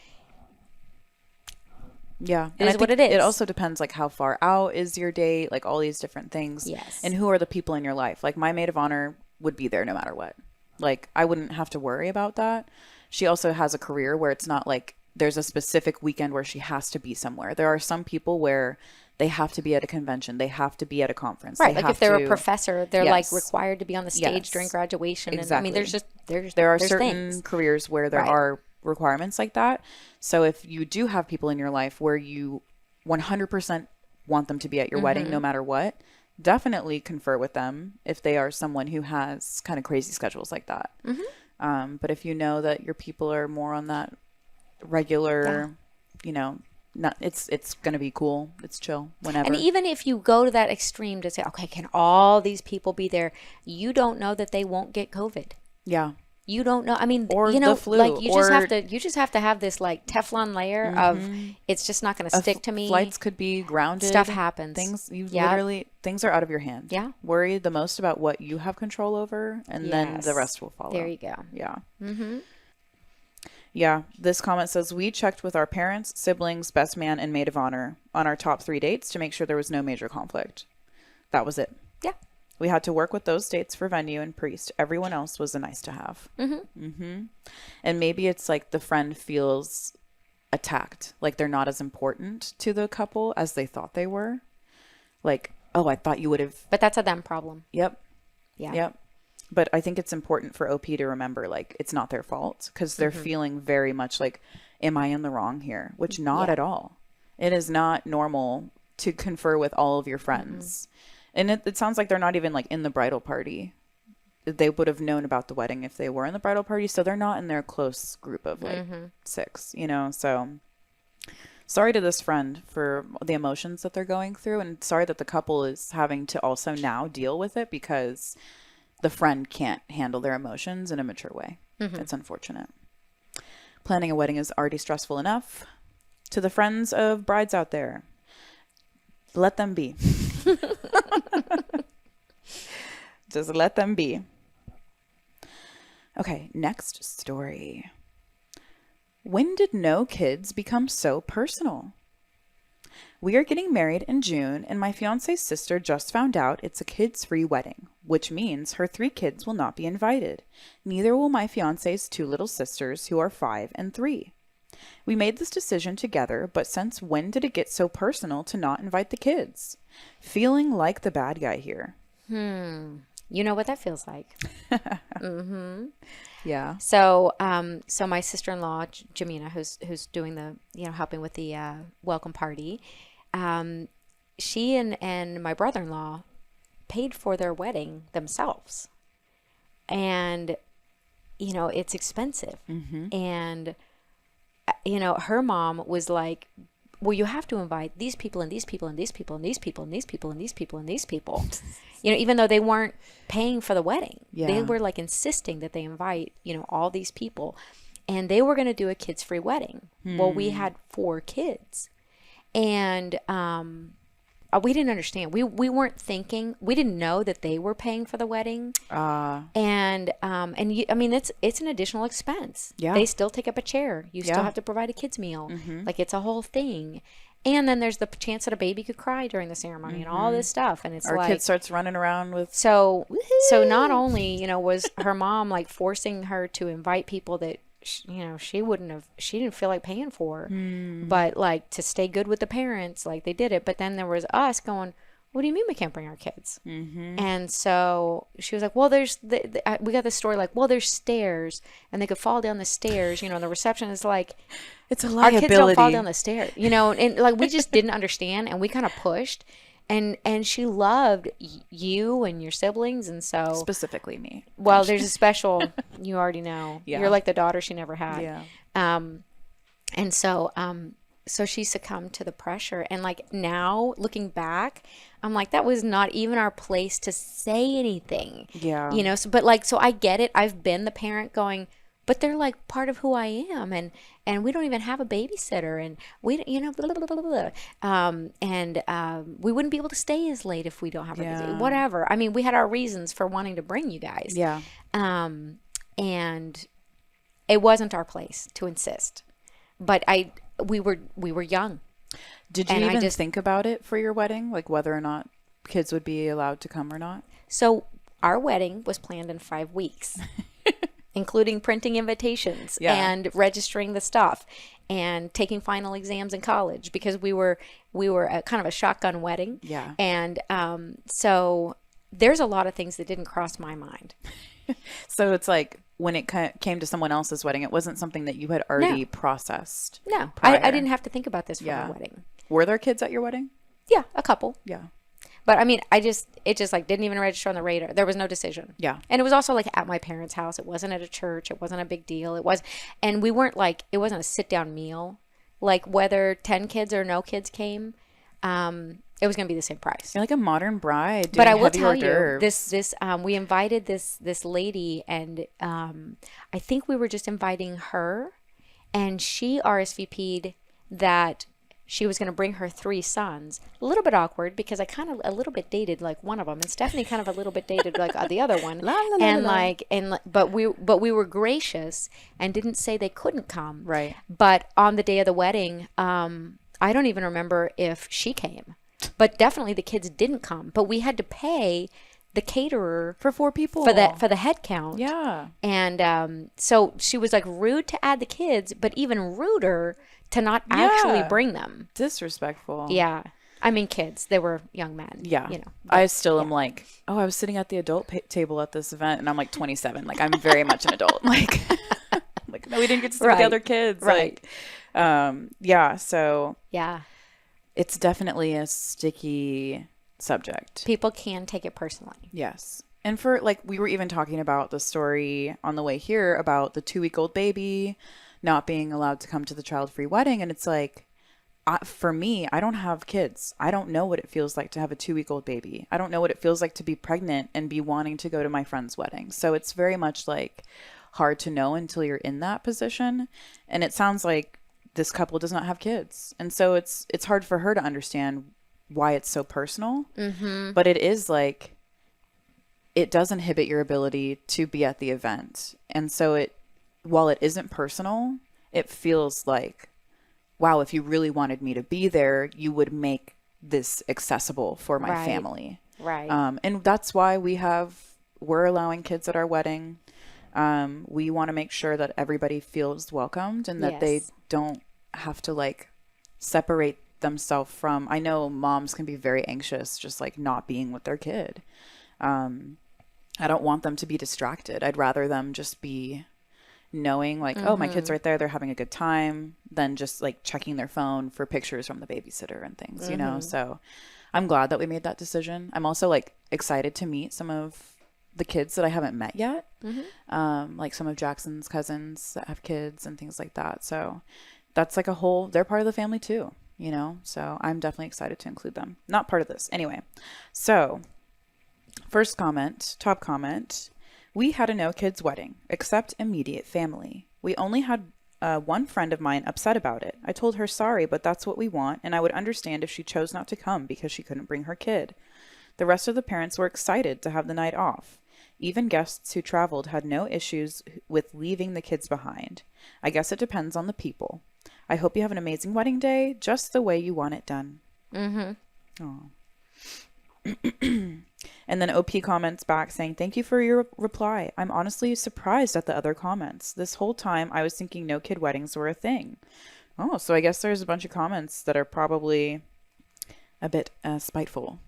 Yeah. It is what it is. It also depends like how far out is your date, like all these different things. Yes. And who are the people in your life? Like my maid of honor would be there no matter what. Like I wouldn't have to worry about that. She also has a career where it's not like there's a specific weekend where she has to be somewhere. There are some people where they have to be at a convention. They have to be at a conference. Right. Like if they're a professor, they're like Yes. required to be on the stage during graduation. Exactly. And I mean, there are there's certain things. careers where there are requirements like that. So if you do have people in your life where you 100% want them to be at your wedding no matter what, definitely confer with them if they are someone who has kind of crazy schedules like that. But if you know that your people are more on that regular, not it's going to be cool. It's chill whenever. And even if you go to that extreme to say, okay, can all these people be there? You don't know that they won't get COVID. Yeah. You don't know. I mean, or the flu, like you just have to have this like Teflon layer of it's just not going to stick to me. Flights could be grounded. Stuff happens. Things are out of your hand. Yeah. Worry the most about what you have control over, and then the rest will follow. There you go. Yeah. Yeah. This comment says, we checked with our parents, siblings, best man, and maid of honor on our top 3 dates to make sure there was no major conflict. That was it. Yeah. We had to work with those dates for venue and priest. Everyone else was a nice to have. And maybe it's like the friend feels attacked, like they're not as important to the couple as they thought they were. Like, oh, I thought you would have. But that's a them problem. Yep. Yeah. Yep. But I think it's important for OP to remember, like, it's not their fault because they're feeling very much like, am I in the wrong here? Which not at all. It is not normal to confer with all of your friends. And it sounds like they're not even like in the bridal party. They would have known about the wedding if they were in the bridal party. So they're not in their close group of like 6, so sorry to this friend for the emotions that they're going through. And sorry that the couple is having to also now deal with it because the friend can't handle their emotions in a mature way. It's unfortunate. Planning a wedding is already stressful enough. To the friends of brides out there, let them be. Just let them be. Okay, next story. When did no kids become so personal? We are getting married in June, and my fiance's sister just found out it's a kids-free wedding, which means her 3 kids will not be invited. Neither will my fiance's 2 little sisters, who are 5 and 3. We made this decision together, but since when did it get so personal to not invite the kids? Feeling like the bad guy here. You know what that feels like. Yeah. So, so my sister-in-law, Jamina, who's doing the, helping with the welcome party, she and my brother-in-law paid for their wedding themselves. And, it's expensive. And, her mom was like, well, you have to invite these people and these people and these people and these people and these people and these people and these people. Even though they weren't paying for the wedding, they were like insisting that they invite, all these people, and they were going to do a kids-free wedding. Well, we had 4 kids, and we didn't understand. We weren't thinking. We didn't know that they were paying for the wedding. And it's an additional expense. Yeah. They still take up a chair. You still have to provide a kids meal. Like it's a whole thing. And then there's the chance that a baby could cry during the ceremony and all this stuff. And it's Our kid starts running around with. So not only, was her mom like forcing her to invite people that, she didn't feel like paying for, but like to stay good with the parents, like they did it. But then there was us going, what do you mean we can't bring our kids? And so she was like, well, we got this story like, well, there's stairs and they could fall down the stairs, and the reception is like, it's a liability. Our kids don't fall down the stairs, and like we just didn't understand, and we kind of pushed. And she loved you and your siblings, and so specifically me. Well, there's a special, you already know. Yeah. You're like the daughter she never had. Yeah. And so so she succumbed to the pressure. And like now looking back, I'm like, that was not even our place to say anything. Yeah. You know, so but like so I get it. I've been the parent going, but they're like part of who I am, and we don't even have a babysitter, and we, you know, blah, blah, blah, blah, blah. We wouldn't be able to stay as late if we don't have a babysitter. Whatever. I mean, we had our reasons for wanting to bring you guys. Yeah. And it wasn't our place to insist. But we were young. Did you even think about it for your wedding? Like whether or not kids would be allowed to come or not? So our wedding was planned in 5 weeks, including printing invitations and registering the stuff and taking final exams in college, because we were a kind of a shotgun wedding. Yeah. And so there's a lot of things that didn't cross my mind. So it's like when it came to someone else's wedding, it wasn't something that you had already processed. No, I didn't have to think about this for my wedding. Were there kids at your wedding? Yeah, a couple. Yeah. But I mean, it just like didn't even register on the radar. There was no decision. Yeah. And it was also like at my parents' house. It wasn't at a church. It wasn't a big deal. And we weren't like, it wasn't a sit down meal. Like whether 10 kids or no kids came, it was going to be the same price. You're like a modern bride. But I will tell you, we invited this lady, and I think we were just inviting her, and she RSVP'd that she was going to bring her 3 sons. A little bit awkward because I kind of a little bit dated like one of them, and Stephanie kind of a little bit dated like the other one. But we were gracious and didn't say they couldn't come. Right. But on the day of the wedding, I don't even remember if she came, but definitely the kids didn't come. But we had to pay the caterer for 4 people for the head count. Yeah. And so she was like rude to add the kids, but even ruder to not actually bring them. Disrespectful. Yeah. I mean, kids, they were young men. Yeah. You know. I still am like, oh, I was sitting at the adult table at this event, and I'm like 27. Like, I'm very much an adult. Like, no, we didn't get to see the other kids. Right. Like, so. Yeah. It's definitely a sticky subject. People can take it personally. Yes. And for like, we were even talking about the story on the way here about the 2-week-old baby not being allowed to come to the child-free wedding. And it's like, for me, I don't have kids. I don't know what it feels like to have a 2-week-old baby. I don't know what it feels like to be pregnant and be wanting to go to my friend's wedding. So it's very much like hard to know until you're in that position. And it sounds like this couple does not have kids. And so it's hard for her to understand why it's so personal. Mm-hmm. But it is like, it does inhibit your ability to be at the event. And so while it isn't personal, it feels like, wow, if you really wanted me to be there, you would make this accessible for my family. Right. And that's why we're allowing kids at our wedding. We want to make sure that everybody feels welcomed and that they don't have to like separate themselves from, I know moms can be very anxious just like not being with their kid. I don't want them to be distracted. I'd rather them just be knowing like, oh, my kid's right there, they're having a good time, than just like checking their phone for pictures from the babysitter and things, you know? So I'm glad that we made that decision. I'm also like excited to meet some of the kids that I haven't met yet. Like some of Jackson's cousins that have kids and things like that. So that's like they're part of the family too, you know? So I'm definitely excited to include them. Not part of this. Anyway, so first comment, top comment. We had a no kids wedding, except immediate family. We only had one friend of mine upset about it. I told her sorry, but that's what we want, and I would understand if she chose not to come because she couldn't bring her kid. The rest of the parents were excited to have the night off. Even guests who traveled had no issues with leaving the kids behind. I guess it depends on the people. I hope you have an amazing wedding day, just the way you want it done. Mm-hmm. Aw. And then OP comments back saying, thank you for your reply. I'm honestly surprised at the other comments. This whole time I was thinking no kid weddings were a thing. Oh, so I guess there's a bunch of comments that are probably a bit spiteful,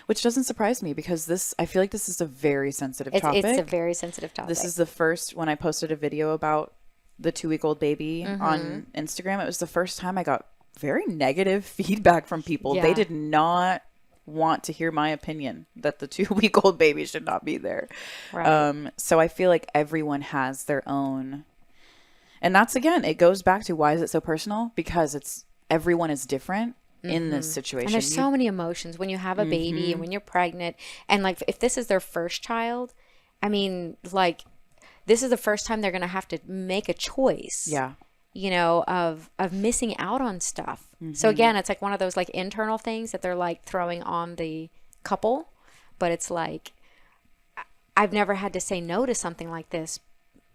which doesn't surprise me because I feel like this is a very sensitive topic. It's a very sensitive topic. This is the first, when I posted a video about the 2-week-old baby on Instagram, it was the first time I got very negative feedback from people. They did not want to hear my opinion that the 2-week-old baby should not be there. Right. So I feel like everyone has their own, and that's, again, it goes back to why is it so personal? Because everyone is different in this situation. And there's so many emotions when you have a baby and when you're pregnant. And like, if this is their first child, I mean, like, this is the first time they're going to have to make a choice. Yeah. You know, of missing out on stuff. So again, it's like one of those like internal things that they're like throwing on the couple, but it's like, I've never had to say no to something like this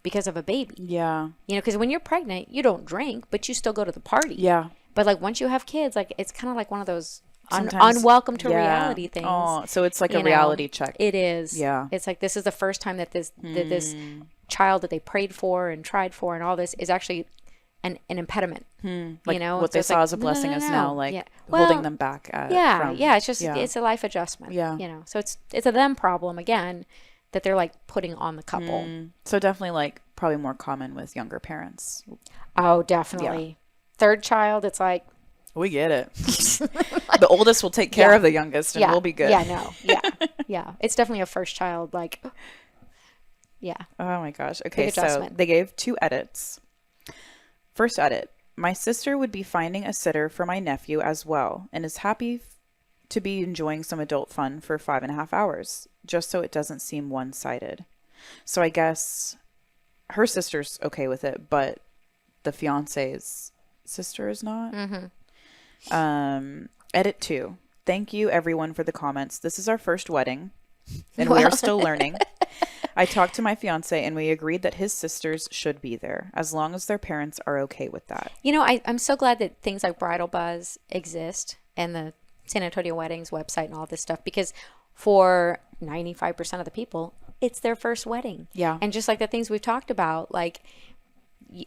because of a baby. Yeah. You know, because when you're pregnant, you don't drink, but you still go to the party. Yeah. But like once you have kids, like it's kind of like one of those Sometimes- unwelcome to yeah. reality things. Oh, so it's like you a know. reality check. It is. Yeah. It's like this is the first time that this child that they prayed for and tried for and all this is actually an impediment. Like you know, what so they it's saw like, as a blessing is now like Yeah. holding Well, them back. Yeah, from- yeah. It's just yeah. it's a life adjustment. Yeah. You know, so it's a them problem again that they're like putting on the couple. So definitely like probably more common with younger parents. Oh, definitely. Third child, it's like We get it. The oldest will take care of the youngest, and yeah, we'll be good. Yeah, no, yeah, yeah. It's definitely a first child. Like, yeah. Oh my gosh. Okay, Big so adjustment. they gave 2 edits. First edit. My sister would be finding a sitter for my nephew as well and is happy to be enjoying some adult fun for 5.5 hours, just so it doesn't seem one-sided. So I guess her sister's okay with it, but the fiance's sister is not. Edit 2. Thank you everyone for the comments. This is our first wedding and we are still learning. I talked to my fiance and we agreed that his sisters should be there as long as their parents are okay with that. You know, I'm so glad that things like Bridal Buzz exist and the San Antonio Weddings website and all this stuff, because for 95% of the people, it's their first wedding. Yeah. And just like the things we've talked about, like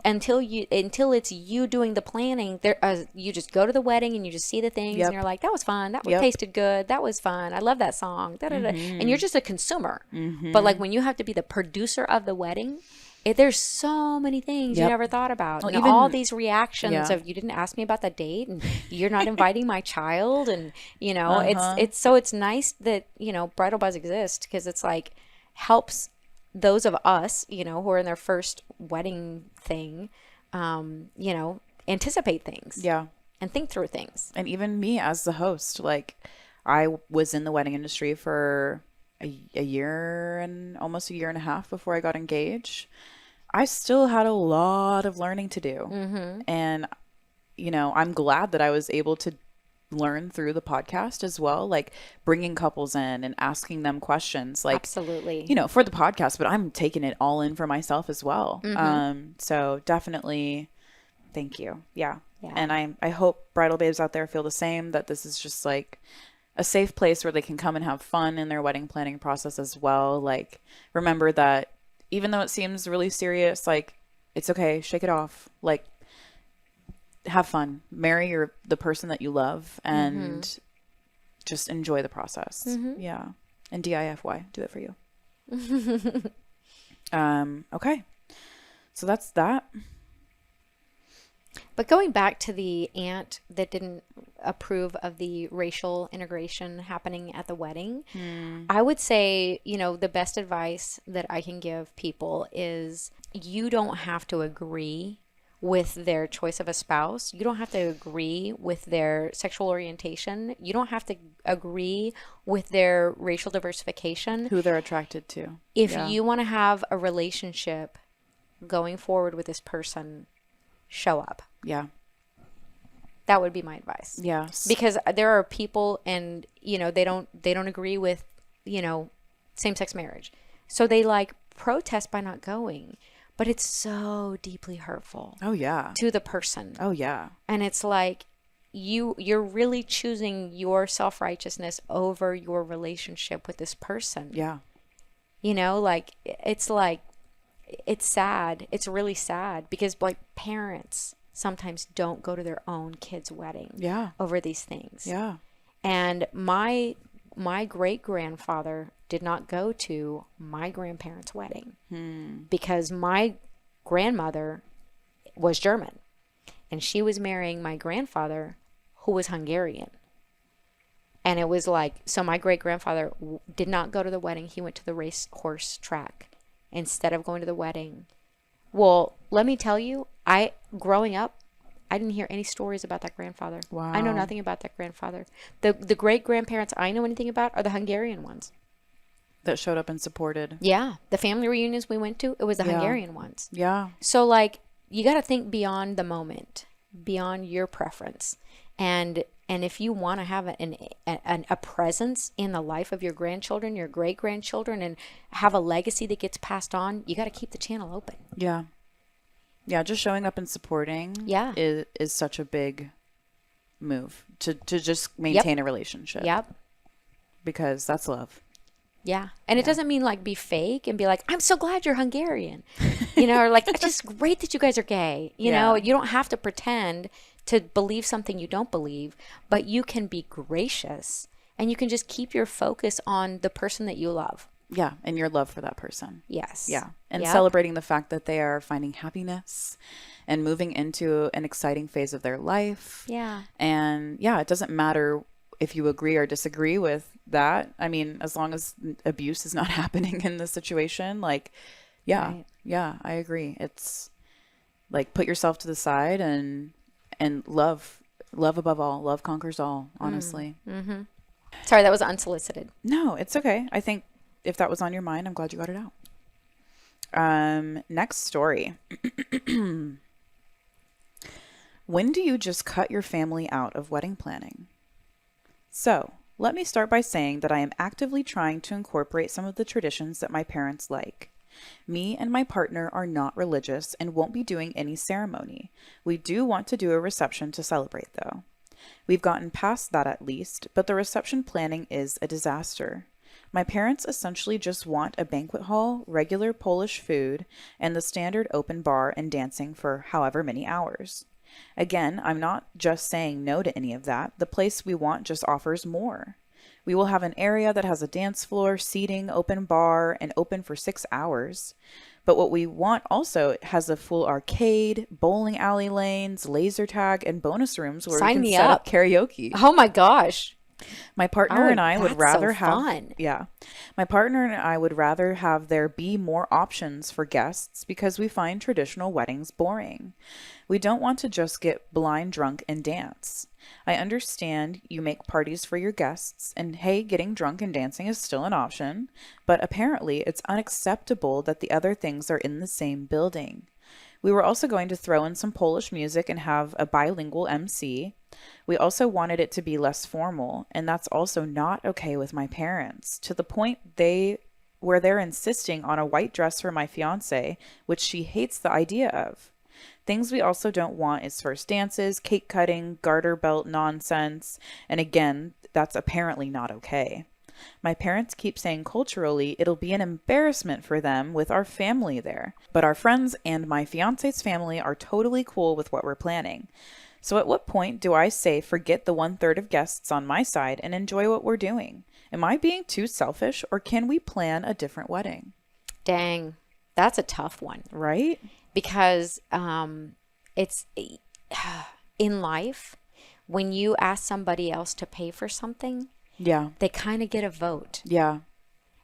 until it's you doing the planning, there you just go to the wedding and you just see the things and you're like, that was fun, that tasted good, that was fun, I love that song, da-da-da. And you're just a consumer. But like when you have to be the producer of the wedding, there's so many things you never thought about. Well, and even- all these reactions Yeah. of, you didn't ask me about the date and you're not inviting my child, and you know, it's nice that, you know, Bridal Buzz exists, because it's like helps those of us, you know, who are in their first wedding thing, you know, anticipate things. Yeah. And think through things. And even me as the host, like I was in the wedding industry for a year and almost a year and a half before I got engaged. I still had a lot of learning to do. And, you know, I'm glad that I was able to learn through the podcast as well, like bringing couples in and asking them questions, like Absolutely. you know, for the podcast, but I'm taking it all in for myself as well. So definitely thank you. Yeah. And I hope Bridal Babes out there feel the same, that this is just like a safe place where they can come and have fun in their wedding planning process as well. Like, remember that even though it seems really serious, like it's okay, shake it off. Like, have fun, marry the person that you love, and just enjoy the process. Yeah. And DIFY, do it for you. Okay. So that's that. But going back to the aunt that didn't approve of the racial integration happening at the wedding, I would say, you know, the best advice that I can give people is you don't have to agree with their choice of a spouse. You don't have to agree with their sexual orientation. You don't have to agree with their racial diversification. Who they're attracted to. If you want to have a relationship going forward with this person, show up. Yeah. That would be my advice. Yeah. Because there are people, and you know, they don't agree with, you know, same-sex marriage. So they like protest by not going. But it's so deeply hurtful. Oh yeah. To the person. Oh yeah. And it's like you're really choosing your self-righteousness over your relationship with this person. Yeah. You know, like it's sad. It's really sad, because like parents sometimes don't go to their own kids' wedding. Yeah. Over these things. Yeah. And my great-grandfather did not go to my grandparents' wedding because my grandmother was German and she was marrying my grandfather, who was Hungarian. And it was like, so my great-grandfather did not go to the wedding. He went to the racehorse track instead of going to the wedding. Well, let me tell you, growing up, I didn't hear any stories about that grandfather. Wow. I know nothing about that grandfather. The great grandparents I know anything about are the Hungarian ones. That showed up and supported. Yeah, the family reunions we went to, it was the Yeah. Hungarian ones. Yeah. So like, you got to think beyond the moment, beyond your preference, and if you want to have a presence in the life of your grandchildren, your great grandchildren, and have a legacy that gets passed on, you got to keep the channel open. Yeah. Yeah, just showing up and supporting Yeah. is such a big move to just maintain a relationship. Yep. Because that's love. Yeah. And it doesn't mean like be fake and be like, I'm so glad you're Hungarian. You know, or like, it's just great that you guys are gay. You know, you don't have to pretend to believe something you don't believe, but you can be gracious and you can just keep your focus on the person that you love. Yeah, and your love for that person. Yes. Yeah. And celebrating the fact that they are finding happiness and moving into an exciting phase of their life. Yeah. And yeah, it doesn't matter if you agree or disagree with that. I mean, as long as abuse is not happening in the situation, like, yeah, Right. yeah, I agree. It's like, put yourself to the side and love above all. Love conquers all, honestly. Mm-hmm. Sorry, that was unsolicited. No, it's okay. I think if that was on your mind, I'm glad you got it out. Next story. When do you just cut your family out of wedding planning? So, let me start by saying that I am actively trying to incorporate some of the traditions that my parents like. Me and my partner are not religious and won't be doing any ceremony. We do want to do a reception to celebrate, though. We've gotten past that at least, but the reception planning is a disaster. My parents essentially just want a banquet hall, regular Polish food, and the standard open bar and dancing for however many hours. Again, I'm not just saying no to any of that. The place we want just offers more. We will have an area that has a dance floor, seating, open bar, and open for 6 hours. But what we want also has a full arcade, bowling alley lanes, laser tag, and bonus rooms where Sign we can me set up up. karaoke. Oh my gosh. My partner and I would that's rather so have fun. My partner and I would rather have there be more options for guests because we find traditional weddings boring. We don't want to just get blind drunk and dance. I understand you make parties for your guests, and hey, getting drunk and dancing is still an option, but apparently it's unacceptable that the other things are in the same building. We were also going to throw in some Polish music and have a bilingual MC. We also wanted it to be less formal, and that's also not okay with my parents, to the point where they're insisting on a white dress for my fiance, which she hates the idea of. Things we also don't want is first dances, cake cutting, garter belt nonsense, and again, that's apparently not okay. My parents keep saying culturally it'll be an embarrassment for them with our family there, but our friends and my fiance's family are totally cool with what we're planning. So at what point do I say forget the 1/3 of guests on my side and enjoy what we're doing? Am I being too selfish, or can we plan a different wedding? Dang. That's a tough one. Right? Because it's in life, when you ask somebody else to pay for something, Yeah. they kind of get a vote. Yeah.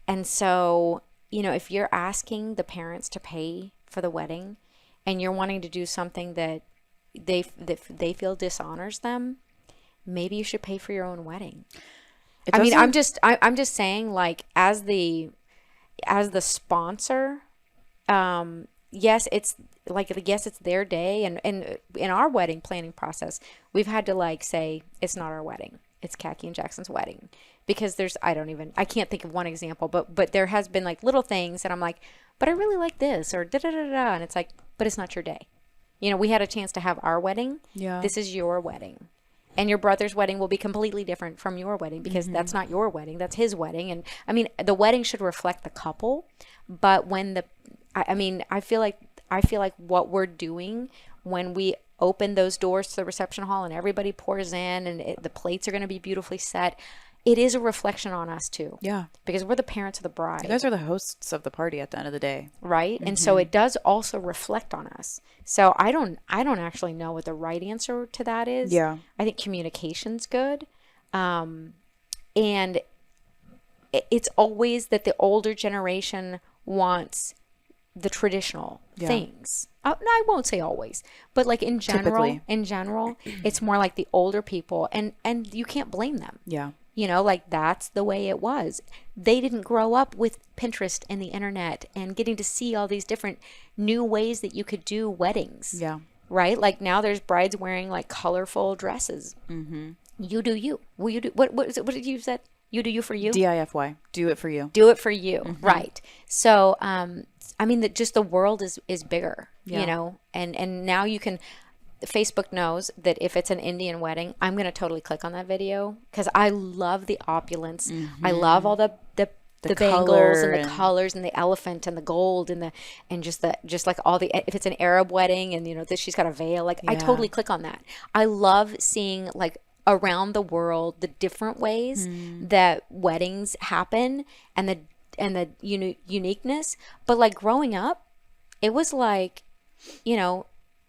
And so, you know, if you're asking the parents to pay for the wedding and you're wanting to do something that they feel dishonors them, maybe you should pay for your own wedding. I mean, I'm just saying, like, as the sponsor, yes, it's their day, and in our wedding planning process, we've had to like say it's not our wedding, it's Khaki and Jackson's wedding, because I can't think of one example, but there has been like little things, and I'm like, but I really like this, or da da da da, and it's like, but it's not your day. You know, we had a chance to have our wedding. Yeah. This is your wedding. And your brother's wedding will be completely different from your wedding, because that's not your wedding, that's his wedding. And I mean, the wedding should reflect the couple, but when I feel like what we're doing when we open those doors to the reception hall and everybody pours in and the plates are going to be beautifully set, it is a reflection on us too. Yeah. Because we're the parents of the bride. You guys are the hosts of the party at the end of the day. Right? And so it does also reflect on us. So I don't actually know what the right answer to that is. Yeah. I think communication's good. And it's always that the older generation wants the traditional things. no, I won't say always, but like Typically. in general, it's more like the older people, and you can't blame them. Yeah. You know, like that's the way it was. They didn't grow up with Pinterest and the internet and getting to see all these different new ways that you could do weddings. Yeah. Right? Like now there's brides wearing like colorful dresses. You do you. Will you do what is it? What did you said? You do you for you? DIFY. Do it for you. Do it for you. Right. So I mean that just the world is bigger, Yeah. you know, and now you can Facebook knows that if it's an Indian wedding, I'm going to totally click on that video because I love the opulence. I love all the bangles and the colors and the elephant and the gold and just like all the, if it's an Arab wedding and you know that she's got a veil, like I totally click on that. I love seeing like around the world the different ways that weddings happen and the uniqueness. But like growing up, it was like, you know,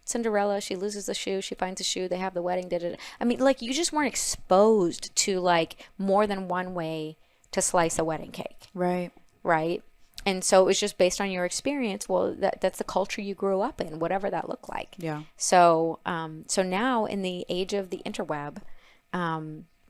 Cinderella, she loses the shoe, she finds a shoe, they have the wedding, I mean, like you just weren't exposed to like more than one way to slice a wedding cake. Right. Right. And so it was just based on your experience. Well, that's the culture you grew up in, whatever that looked like. Yeah. So, so now in the age of the interweb,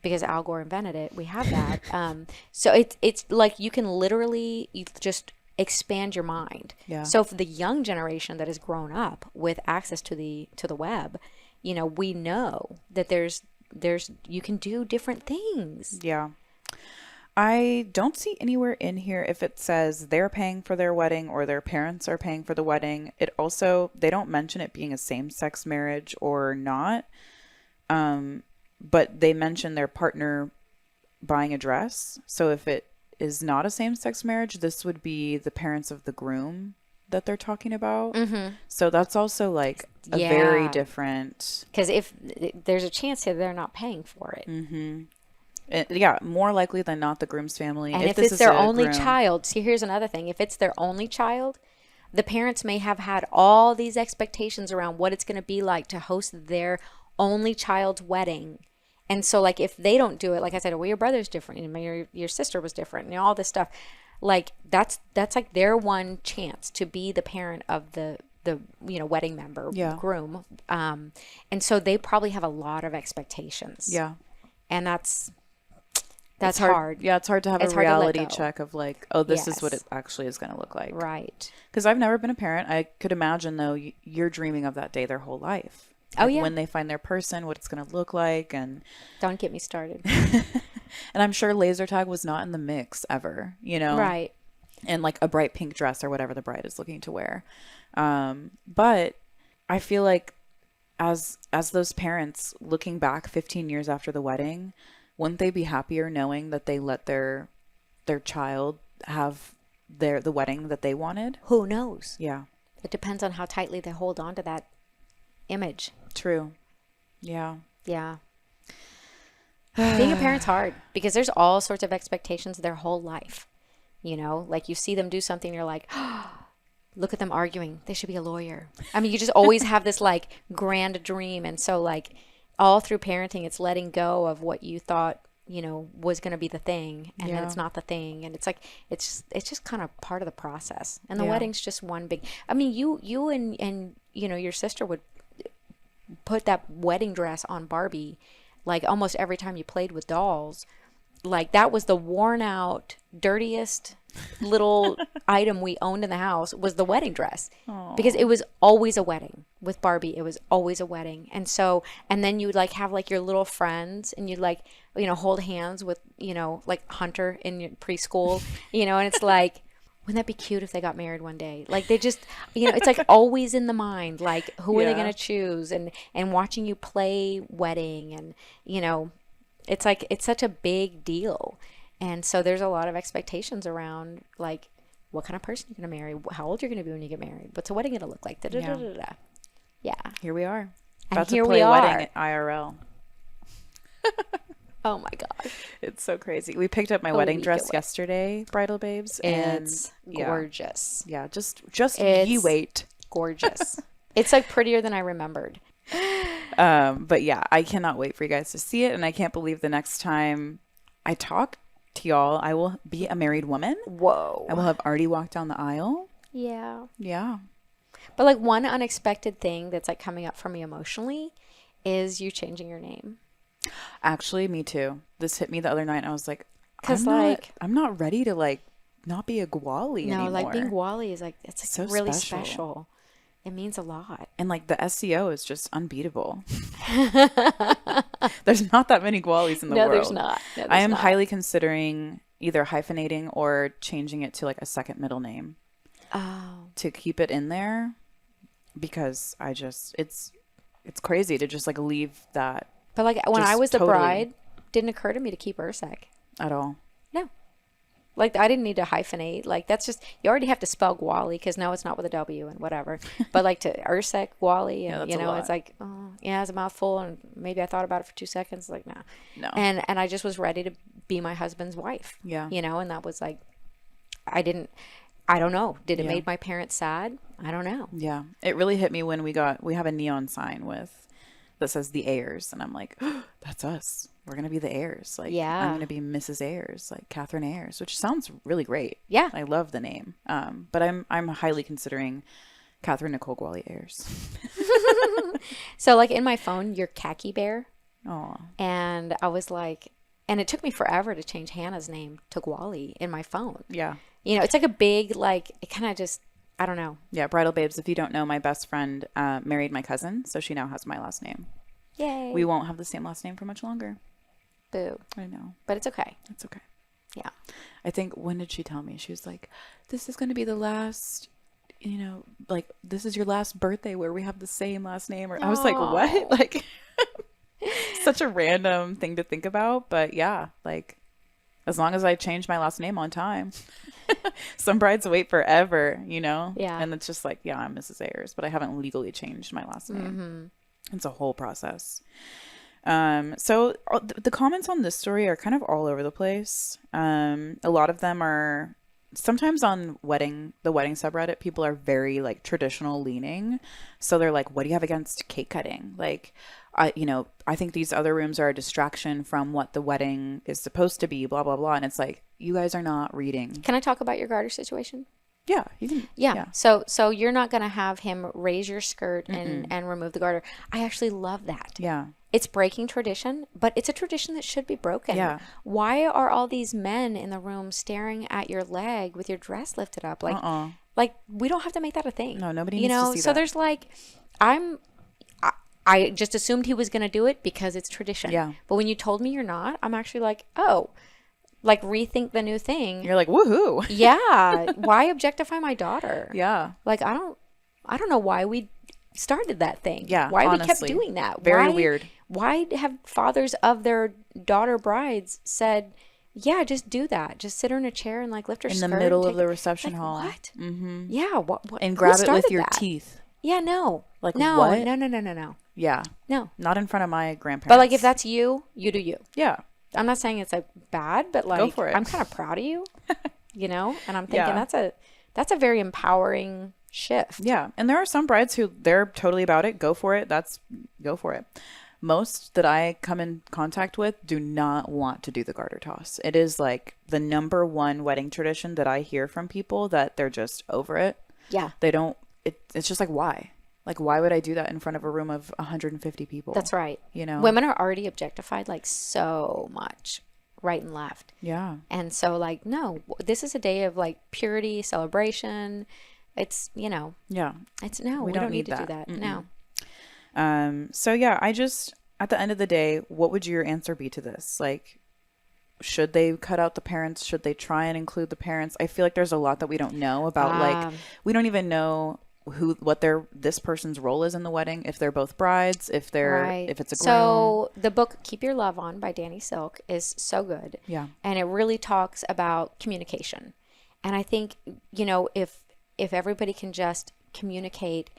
because Al Gore invented it, we have that. So it's like you can literally just expand your mind. Yeah. So for the young generation that has grown up with access to the web, you know, we know that there's you can do different things. Yeah. I don't see anywhere in here if it says they're paying for their wedding or their parents are paying for the wedding. It also, they don't mention it being a same-sex marriage or not. But they mention their partner buying a dress. So if it is not a same-sex marriage, this would be the parents of the groom that they're talking about. So that's also like a very different, because if there's a chance here they're not paying for it. yeah, more likely than not the groom's family. And if this it's is their a only groom- child, see, here's another thing. If it's their only child, the parents may have had all these expectations around what it's going to be like to host their only child's wedding. And so, like, if they don't do it, like I said, well, your brother's different, and your sister was different, and all this stuff. Like, that's like their one chance to be the parent of the wedding member, groom. And so they probably have a lot of expectations. Yeah. And that's It's hard. Yeah, it's hard to have It's a hard to let reality go. check of like, oh, this is Yes. what it actually is going to look like. Right. Because I've never been a parent. I could imagine, though, you're dreaming of that day their whole life. Oh, Like, yeah. when they find their person, what it's going to look like. And Don't get me started. I'm sure laser tag was not in the mix ever, you know? Right. And like a bright pink dress or whatever the bride is looking to wear. But I feel like as those parents looking back 15 years after the wedding, wouldn't they be happier knowing that they let their child have the wedding that they wanted? Who knows? Yeah. It depends on how tightly they hold on to that image. True. Yeah. Yeah. Being a parent's hard because there's all sorts of expectations their whole life. You know, like you see them do something, you're like, oh, look at them arguing. They should be a lawyer. I mean, you just always have this like grand dream. And so like all through parenting, it's letting go of what you thought, you know, was going to be the thing. And then it's not the thing. And it's like, it's just kind of part of the process. And the wedding's just one big, I mean, you and, you know, your sister would put that wedding dress on Barbie, like almost every time you played with dolls. Like that was the worn out, dirtiest little item we owned in the house was the wedding dress. Aww. Because it was always a wedding with Barbie. It was always a wedding. And so, and then you would like have like your little friends and you'd like, you know, hold hands with, you know, like Hunter in your preschool, you know, and it's like, wouldn't that be cute if they got married one day? Like they just, you know, it's like always in the mind, like who are they going to choose and watching you play wedding and, you know, it's like, it's such a big deal. And so there's a lot of expectations around like what kind of person you're going to marry, how old you're going to be when you get married, what's a wedding going to look like? Yeah. Here we are. And About here to play we are. wedding IRL. Oh my God. It's so crazy. We picked up my wedding dress yesterday, Bridal Babes. It's and gorgeous. Yeah, just you wait. Gorgeous. It's like prettier than I remembered. But yeah, I cannot wait for you guys to see it. And I can't believe the next time I talk to y'all, I will be a married woman. Whoa. I will have already walked down the aisle. Yeah. Yeah. But like one unexpected thing that's like coming up for me emotionally is you changing your name. Actually, me too. This hit me the other night. And I was like, Because like, I'm not ready to like not be a Gwali no, anymore. like being Wally is like, it's like So really special. special. It means a lot. And like the SEO is just unbeatable. There's not that many Gwalis in the No, world. there's not. No, I there's am not. highly considering either hyphenating or changing it to like a second middle name Oh, to keep it in there, because I just it's crazy to just like leave that but like when I Just was the totally. bride, didn't occur to me to keep Ursek. at all. No. Like I didn't need to hyphenate. Like that's just you already have to spell Gwali because no, it's not with a W and whatever. But like to Ursek, Gwali, Yeah, and that's you a know, lot. it's like oh yeah, it's a mouthful, and maybe I thought about it for 2 seconds. Like nah. No. And I just was ready to be my husband's wife. Yeah. You know, and that was like I don't know. Did it Yeah. make my parents sad? I don't know. Yeah. It really hit me when we have a neon sign that says the Ayers, and I'm like, oh, that's us. We're gonna be the Ayers. Like Yeah. I'm gonna be Mrs. Ayers, like Catherine Ayers, which sounds really great. Yeah. I love the name. But I'm highly considering Catherine Nicole Gwali Ayers. So like in my phone, you're Khaki Bear. Oh. And I was like, and it took me forever to change Hannah's name to Gwali in my phone. Yeah. You know, it's like a big, like, it kind of just, I don't know. Yeah, Bridal Babes, if you don't know, my best friend married my cousin, so she now has my last name. Yay. We won't have the same last name for much longer. Boo. I know. But it's okay. It's okay. Yeah. I think, when did she tell me? She was like, this is going to be the last, like, this is your last birthday where we have the same last name. Or I was like, what? Like, such a random thing to think about. But yeah, like, as long as I change my last name on time. Some brides wait forever, Yeah. And it's just like, yeah, I'm Mrs. Ayers, but I haven't legally changed my last name. It's a whole process. So the comments on this story are kind of all over the place. A lot of them are sometimes on the wedding subreddit, people are very like traditional leaning. So they're like, what do you have against cake cutting? Like, I think these other rooms are a distraction from what the wedding is supposed to be, blah, blah, blah. And it's like, you guys are not reading. Can I talk about your garter situation? Yeah, you can. Yeah. So you're not going to have him raise your skirt and remove the garter. I actually love that. Yeah. It's breaking tradition, but it's a tradition that should be broken. Yeah. Why are all these men in the room staring at your leg with your dress lifted up? Like, like we don't have to make that a thing. No, nobody needs to see so that. there's like, I just assumed he was going to do it because it's tradition. Yeah. But when you told me you're not, I'm actually like, oh, like rethink the new thing. You're like, woohoo. Yeah. Why objectify my daughter? Yeah. Like, I don't know why we started that thing. Yeah, Why we honestly. kept doing that. Very Why- weird. Why have fathers of their daughter brides said, yeah, just do that. Just sit her in a chair and like lift her In skirt. the middle and of the reception hall. What? Mm-hmm. Yeah. What? And who grab it with started your that? teeth. Yeah. No. Like, no. what? No. Yeah. No. Not in front of my grandparents. But like, if that's you, you do you. Yeah. I'm not saying it's like bad, but like, Go for it. I'm kind of proud of you. And I'm thinking Yeah. that's a very empowering shift. Yeah. And there are some brides who they're totally about it. Go for it. Go for it. Most that I come in contact with do not want to do the garter toss. It is like the number one wedding tradition that I hear from people that they're just over it. Yeah. They don't, it's just like, why? Like, why would I do that in front of a room of 150 people? That's right. Women Women are already objectified like so much, right and left. Yeah. And so like, no, this is a day of like purity, celebration. It's, Yeah. it's no, we don't need to do that. Mm-mm. No. So yeah, at the end of the day, what would your answer be to this? Like, should they cut out the parents? Should they try and include the parents? I feel like there's a lot that we don't know about. Like, we don't even know what this person's role is in the wedding. If they're both brides, if it's a groom. So the book Keep Your Love On by Danny Silk is so good. Yeah. And it really talks about communication. And I think, if everybody can just communicate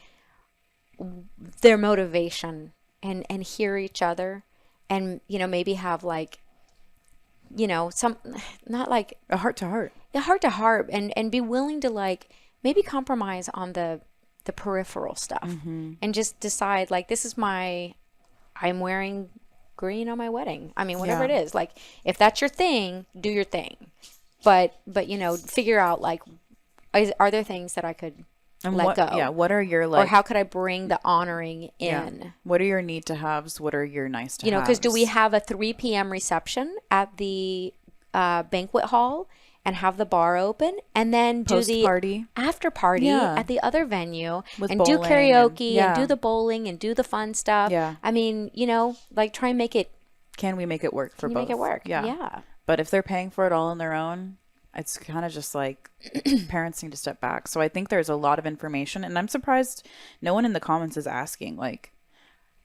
their motivation and hear each other and, maybe have like, some, not like A heart to heart. a heart to heart and be willing to like maybe compromise on the peripheral stuff and just decide like, this is I'm wearing green on my wedding. I mean, whatever Yeah. it is, like if that's your thing, do your thing. But figure out like, are there things that I could And let go? Yeah. What are your Or how could I bring the honoring in? Yeah. What are your need to haves? What are your nice to haves? Because do we have a 3 p.m. reception at the banquet hall and have the bar open, and then do the Post-party? after party Yeah. at the other venue, With and do bowling karaoke and- and do yeah. the bowling and do the fun stuff? Yeah. I mean, like try and make it. Can we make it work for Can you both? make it work? Yeah. Yeah. But if they're paying for it all on their own, it's kind of just like parents need to step back. So I think there's a lot of information, and I'm surprised no one in the comments is asking, like,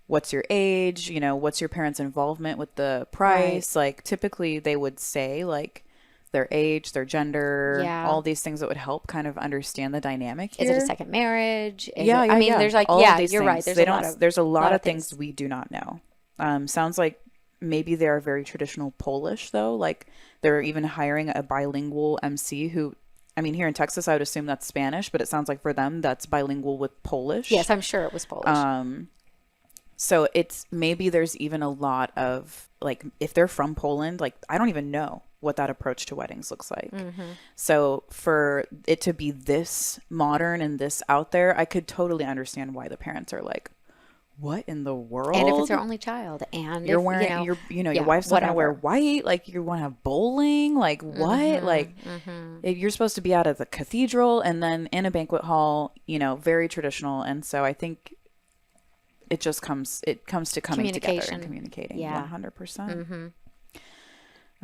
what's your age? What's your parents' involvement with the price? Right. Like, typically they would say, like, their age, their gender, Yeah. all these things that would help kind of understand the dynamic here. Is it a second marriage? Yeah, I mean, there's like, all of these you're right. things. There's a lot of things we do not know. Sounds like maybe they are very traditional Polish, though. Like, they're even hiring a bilingual MC who, I mean, here in Texas, I would assume that's Spanish, but it sounds like for them, that's bilingual with Polish. Yes, I'm sure it was Polish. So it's maybe there's even a lot of, like, if they're from Poland, like, I don't even know what that approach to weddings looks like. So for it to be this modern and this out there, I could totally understand why the parents are like, what in the world? And if it's their only child, and you're if, wearing your yeah, wife's not gonna wear whatever. white, like you want to have bowling, like what? Like if you're supposed to be out of the cathedral and then in a banquet hall, very traditional. And so I think it comes to coming together and communicating. Yeah. 100%.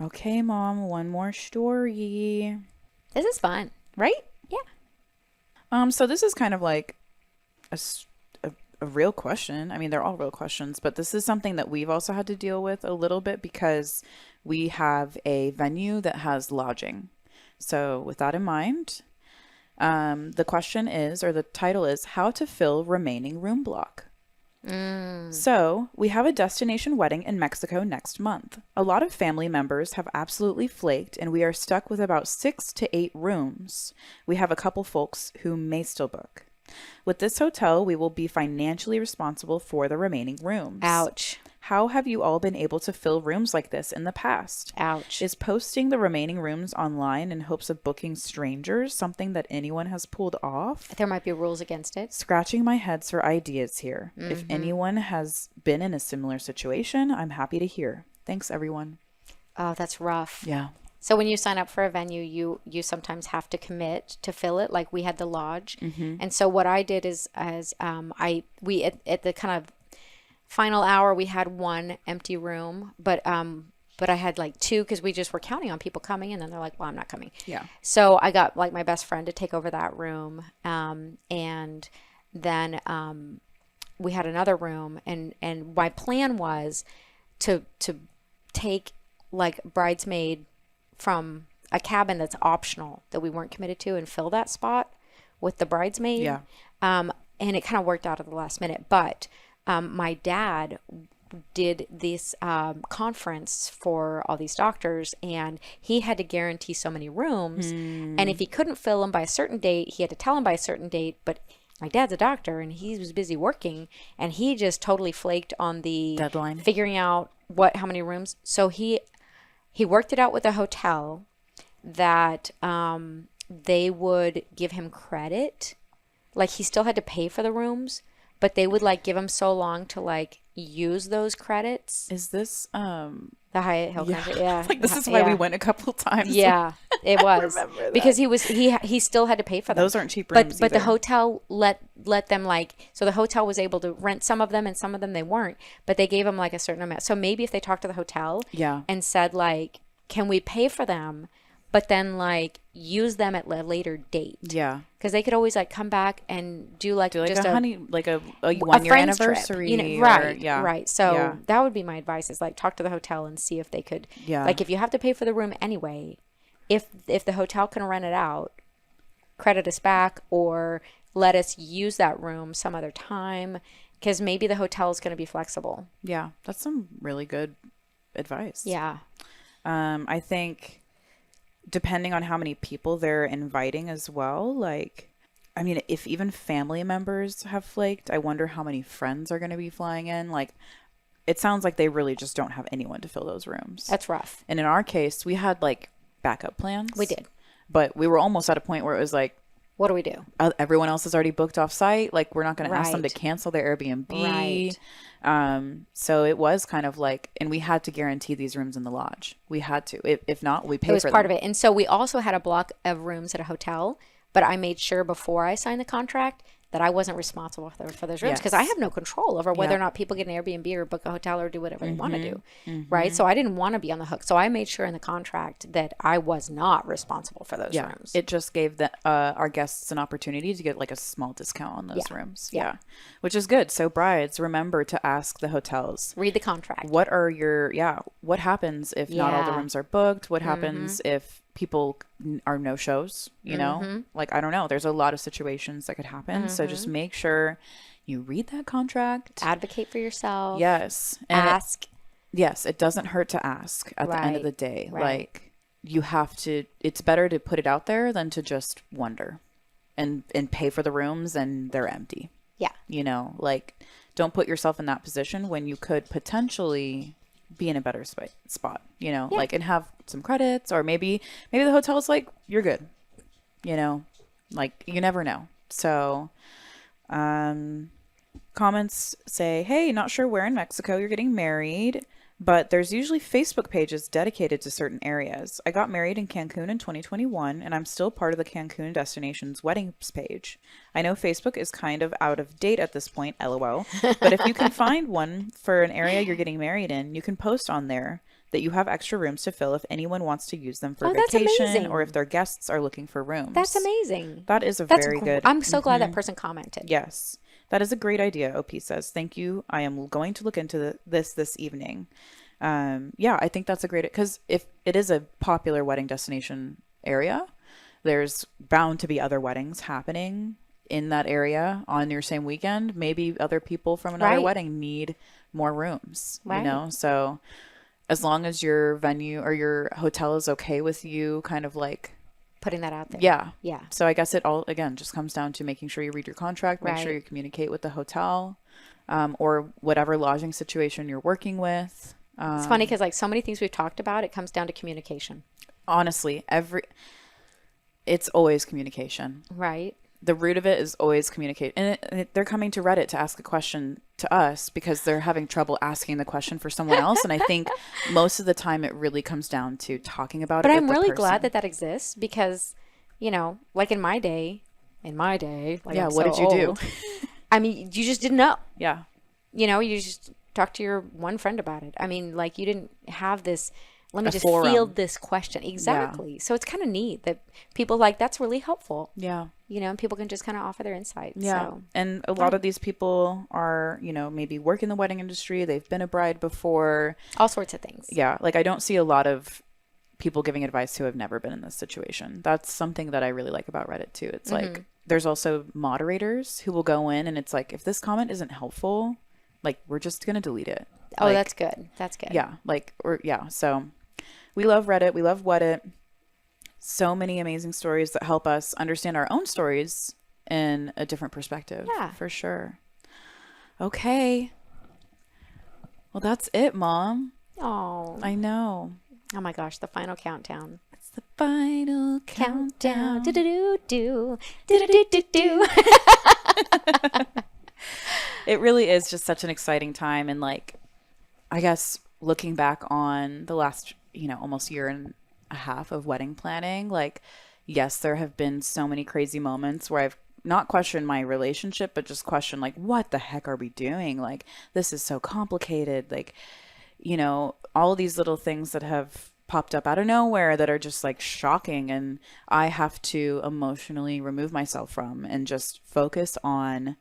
Okay, Mom, one more story. This is fun. Right? Yeah. So this is kind of like a real question. I mean, they're all real questions, but this is something that we've also had to deal with a little bit because we have a venue that has lodging. So with that in mind, the question is, or the title is, how to fill remaining room block. So we have a destination wedding in Mexico next month. A lot of family members have absolutely flaked, and we are stuck with about 6 to 8 rooms. We have a couple folks who may still book. With this hotel, we will be financially responsible for the remaining rooms. Ouch. How have you all been able to fill rooms like this in the past? Ouch. Is posting the remaining rooms online in hopes of booking strangers something that anyone has pulled off? There might be rules against it. Scratching my head for ideas here. If anyone has been in a similar situation, I'm happy to hear. Thanks, everyone. Oh, that's rough. Yeah. So when you sign up for a venue, you sometimes have to commit to fill it. Like we had the lodge, and so what I did is at the kind of final hour we had one empty room, but I had like 2 because we just were counting on people coming, and then they're like, well, I'm not coming. Yeah. So I got like my best friend to take over that room, and then we had another room, and my plan was to take like bridesmaid from a cabin that's optional that we weren't committed to and fill that spot with the bridesmaid. Yeah. And it kind of worked out at the last minute. But my dad did this conference for all these doctors, and he had to guarantee so many rooms. And if he couldn't fill them by a certain date, he had to tell them by a certain date. But my dad's a doctor, and he was busy working, and he just totally flaked on the Deadline. figuring out how many rooms. So he worked it out with a hotel that they would give him credit. Like he still had to pay for the rooms, but they would like give him so long to like use those credits. Is this The Hyatt Hill Country, yeah. like this is why we went a couple times. Yeah, it was remember that. because he still had to pay for them. Those aren't cheap rooms But the either. hotel let them so the hotel was able to rent some of them, and some of them they weren't. But they gave them like a certain amount. So maybe if they talked to the hotel, Yeah. and said like, can we pay for them, but then like use them at a later date? Yeah. Because they could always like come back and do like Like just a honey, like a 1 year friend's trip, anniversary. right? Yeah. Right. So Yeah. that would be my advice: is like talk to the hotel and see if they could. Yeah. Like if you have to pay for the room anyway, if the hotel can rent it out, credit us back or let us use that room some other time, because maybe the hotel is going to be flexible. Yeah. That's some really good advice. Yeah. I think depending on how many people they're inviting as well, like, I mean, if even family members have flaked, I wonder how many friends are going to be flying in. Like, it sounds like they really just don't have anyone to fill those rooms. That's rough. And in our case, we had like backup plans. We did. But we were almost at a point where it was like, What do we do? Everyone else is already booked off site. Like, we're not going to ask them to Right. cancel their Airbnb. Right. So it was kind of like, and we had to guarantee these rooms in the lodge. We had to. If not, we It pay was for part them. of it. And so we also had a block of rooms at a hotel, but I made sure before I signed the contract that I wasn't responsible for those rooms because I Yes. have no control over whether or Yep. not people get an Airbnb or book a hotel or do whatever they want to do. Right. So I didn't want to be on the hook. So I made sure in the contract that I was not responsible for those Yeah. rooms. It just gave our guests an opportunity to get like a small discount on those Yeah. rooms. Yeah. Yeah. Which is good. So brides, remember to ask the hotels, Read the contract. what happens if not all the Yeah. rooms are booked? What happens if people are no shows, Like, I don't know. There's a lot of situations that could happen. So just make sure you read that contract. Advocate for yourself. Yes. And Ask. yes, it doesn't hurt to ask at the end of Right. the day. Right. Like, you have to, it's better to put it out there than to just wonder and pay for the rooms and they're empty. Yeah. Like, don't put yourself in that position when you could potentially be in a better spot, like, and have some credits, or maybe the hotel's like, you're good, like, you never know. So, comments say, hey, not sure where in Mexico you're getting married, but there's usually Facebook pages dedicated to certain areas. I got married in Cancun in 2021, and I'm still part of the Cancun Destinations Weddings page. I know Facebook is kind of out of date at this point, lol, but if you can find one for an area you're getting married in, you can post on there that you have extra rooms to fill if anyone wants to use them for That's vacation amazing. or if their guests are looking for rooms. That's amazing. That is a That's very good. I'm so glad that person commented. Yes. That is a great idea, OP says. Thank you. I am going to look into this evening. I think that's a great, because if it is a popular wedding destination area, there's bound to be other weddings happening in that area on your same weekend. Maybe other people from another Right. wedding need more rooms, Right. So as long as your venue or your hotel is okay with you kind of like, Putting that out there. yeah. Yeah. So I guess it all, again, just comes down to making sure you read your contract, make sure Right. you communicate with the hotel, or whatever lodging situation you're working with. It's funny because like so many things we've talked about, it comes down to communication. Honestly, it's always communication. Right. The root of it is always communicate. And they're coming to Reddit to ask a question to us because they're having trouble asking the question for someone else. And I think most of the time it really comes down to talking about But it I'm with the really person. glad that exists because, like in my day, like Yeah, I'm what so did you old, do? I mean, you just didn't know. Yeah. You just talked to your one friend about it. I mean, like you didn't have this, let me A just forum. field this question. Exactly. So it's kind of neat that people like, that's really helpful, Yeah. and people can just kind of offer their insights. Yeah. So, And a lot of these people are, maybe work in the wedding industry. They've been a bride before. all sorts of things. Yeah. Like, I don't see a lot of people giving advice who have never been in this situation. That's something that I really like about Reddit too. It's like, there's also moderators who will go in and it's like, if this comment isn't helpful, like, we're just going to delete it. Oh, Like, that's good. That's good. yeah. Like, so we love Reddit. We love Weddit. So many amazing stories that help us understand our own stories in a different perspective. Yeah. For sure. Okay. Well, that's it, Mom. Oh, I know. oh my gosh, the final countdown. It's the final Countdown. countdown. Do do do do. Do do do do. It really is just such an exciting time. And like, I guess looking back on the last, almost year and a half of wedding planning, like, yes, there have been so many crazy moments where I've not questioned my relationship, but just questioned, like, what the heck are we doing? Like, this is so complicated. Like, all of these little things that have popped up out of nowhere that are just like shocking. And I have to emotionally remove myself from and just focus on,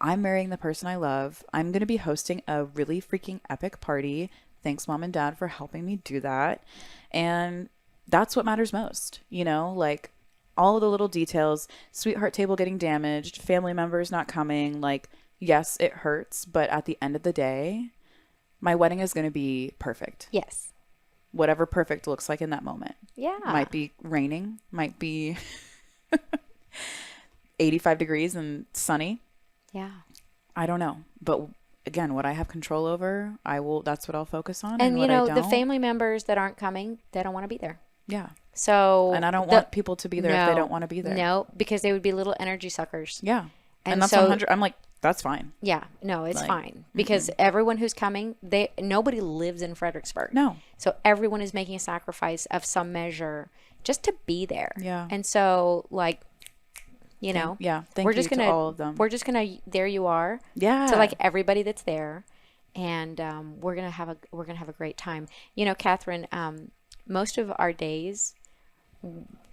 I'm marrying the person I love. I'm going to be hosting a really freaking epic party. Thanks, Mom and Dad, for helping me do that. And that's what matters most, like all of the little details, sweetheart table getting damaged, family members not coming. Like, yes, it hurts, but at the end of the day, my wedding is going to be perfect. Yes. Whatever perfect looks like in that moment. Yeah. Might be raining, might be 85 degrees and sunny. Yeah. I don't know. But again, what I have control over, that's what I'll focus on. And what I the don't, family members that aren't coming, they don't want to be there. Yeah. So And I don't want people to be there if they don't want to be there. No, because they would be little energy suckers. Yeah. And that's so 100. I'm like, that's fine. Yeah, no, it's Like, fine because everyone who's coming, nobody lives in Fredericksburg. No. So everyone is making a sacrifice of some measure just to be there. Yeah. And so like, you know, Thank you to all of them. We're just gonna there you are. Yeah. To like everybody that's there, and we're gonna have a great time. You know, Catherine, most of our days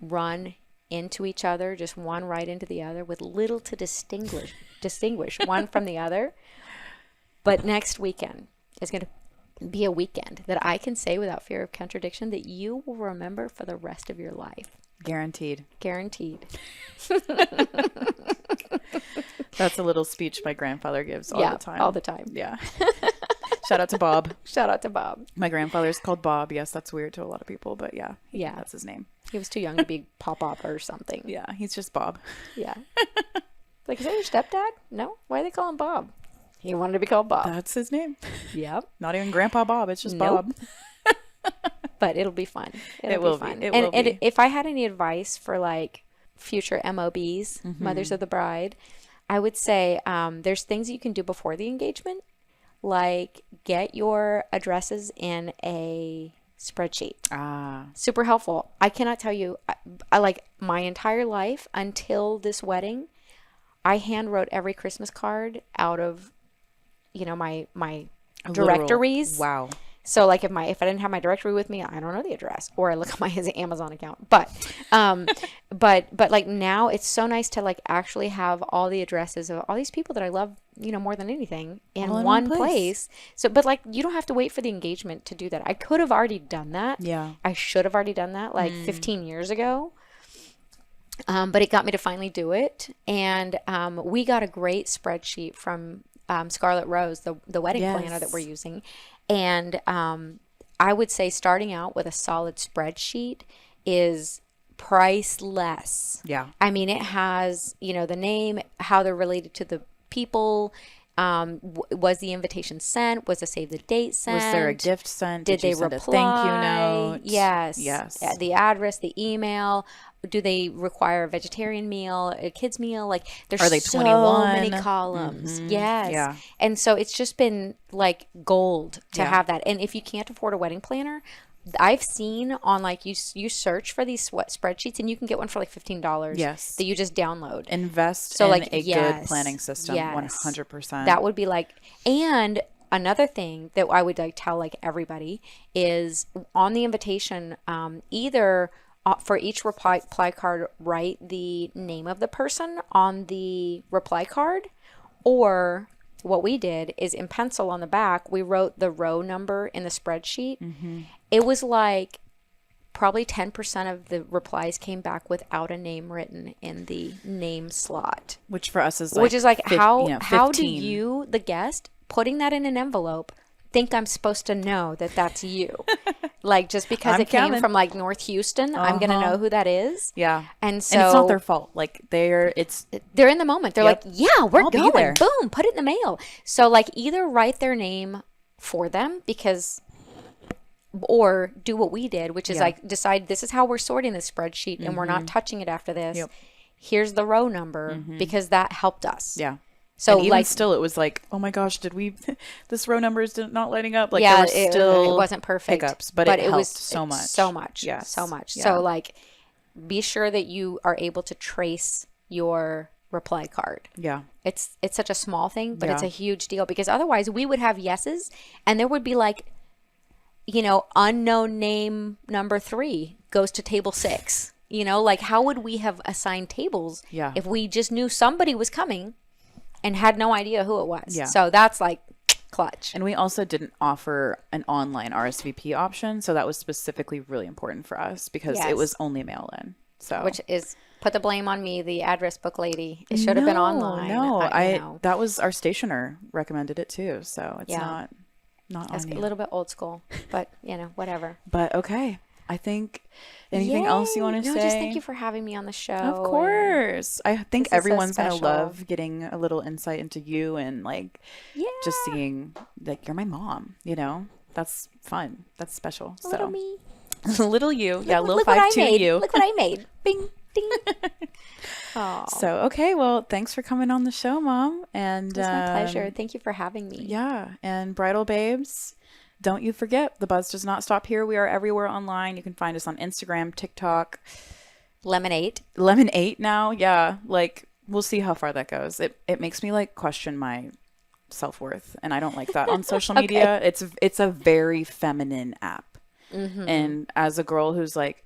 run into each other, just one right into the other, with little to distinguish one from the other. But next weekend is going to be a weekend that I can say without fear of contradiction that you will remember for the rest of your life. Guaranteed. That's a little speech my grandfather gives all the time. All the time. Yeah. Shout out to Bob. Shout out to Bob. My grandfather's called Bob. Yes, that's weird to a lot of people, but yeah, that's his name. He was too young to be Pop or something. Yeah, he's just Bob. Yeah. Like, is that your stepdad? No? Why do they call him Bob? He wanted to be called Bob. That's his name. Yep. Not even Grandpa Bob. It's just Bob. But it'll be fun. It will be fun. And if I had any advice for like future MOBs, Mothers of the Bride, I would say there's things you can do before the engagement, like get your addresses in a spreadsheet. Super helpful. I cannot tell you, I like my entire life until this wedding, I hand wrote every Christmas card out of, you know, my directories. Wow. So like if I didn't have my directory with me, I don't know the address, or I look at my Amazon account. But like now it's so nice to like actually have all the addresses of all these people that I love, you know, more than anything in one place. So, but like you don't have to wait for the engagement to do that. I could have already done that. Yeah. I should have already done that like 15 years ago. But it got me to finally do it. And we got a great spreadsheet from Scarlet Rose, the wedding planner that we're using. And I would say starting out with a solid spreadsheet is priceless. Yeah. I mean, it has, you know, the name, how they're related to the people. Was the invitation sent? Was a save the date sent? Was there a gift sent? Did they send reply? a thank you note? Yes. Yes. The address, the email. Do they require a vegetarian meal, a kid's meal? Like there's Are they so 21? many columns. Yes. Yeah. And so it's just been like gold to have that. And if you can't afford a wedding planner, I've seen on like you search for these spreadsheets and you can get one for like $15. Yes. That you just download. Invest So in like a good planning system. 100%. That would be like, and another thing that I would like tell like everybody is on the invitation, either for each reply card, write the name of the person on the reply card, or what we did is in pencil on the back, we wrote the row number in the spreadsheet. It was like probably 10% of the replies came back without a name written in the name slot. Which for us is like, how do 15. you, the guest, putting that in an envelope, think I'm supposed to know that that's you? Like, just because it came from like North Houston, I'm going to know who that is. Yeah. And so and it's not their fault. Like they're in the moment. They're like, yeah, we're I'll be going. there. Boom, put it in the mail. So like either write their name for them or do what we did, which is like decide this is how we're sorting this spreadsheet and we're not touching it after this. Yep. Here's the row number because that helped us. Yeah. So and even like still, it was like, oh my gosh, did we? This row number is not lighting up. Like yeah, there were still it wasn't perfect hiccups, but it helped was so much, so much, yes, so much. Yeah. So like, be sure that you are able to trace your reply card. Yeah, it's such a small thing, but it's a huge deal because otherwise we would have yeses, and there would be like, you know, unknown name number 3 goes to table 6. You know, like how would we have assigned tables if we just knew somebody was coming and had no idea who it was? Yeah. So that's like clutch. and we also didn't offer an online RSVP option, so that was specifically really important for us because it was only mail in. So which is put the blame on me, the address book lady. It should have been online. No, that was our stationer recommended it too, so it's not It's on a you. little bit old school, but you know, whatever. But okay, I think anything else you want to say? No, just thank you for having me on the show. Of course. I think This is so everyone's going to special. love getting a little insight into you and like just seeing like you're my mom, you know? That's fun. That's special. Little me. Little you. Yeah, little Look what I 5'2" made. you. Look what I made. Bing, ding. Oh, So, okay, well, thanks for coming on the show, Mom. And it's my pleasure. Thank you for having me. yeah, and Bridal Babes, don't you forget, the buzz does not stop here. We are everywhere online. You can find us on Instagram, TikTok, Lemonade. Lemon8 now. Yeah, like we'll see how far that goes. It makes me like question my self-worth, and I don't like that on social media. It's a very feminine app. And as a girl who's like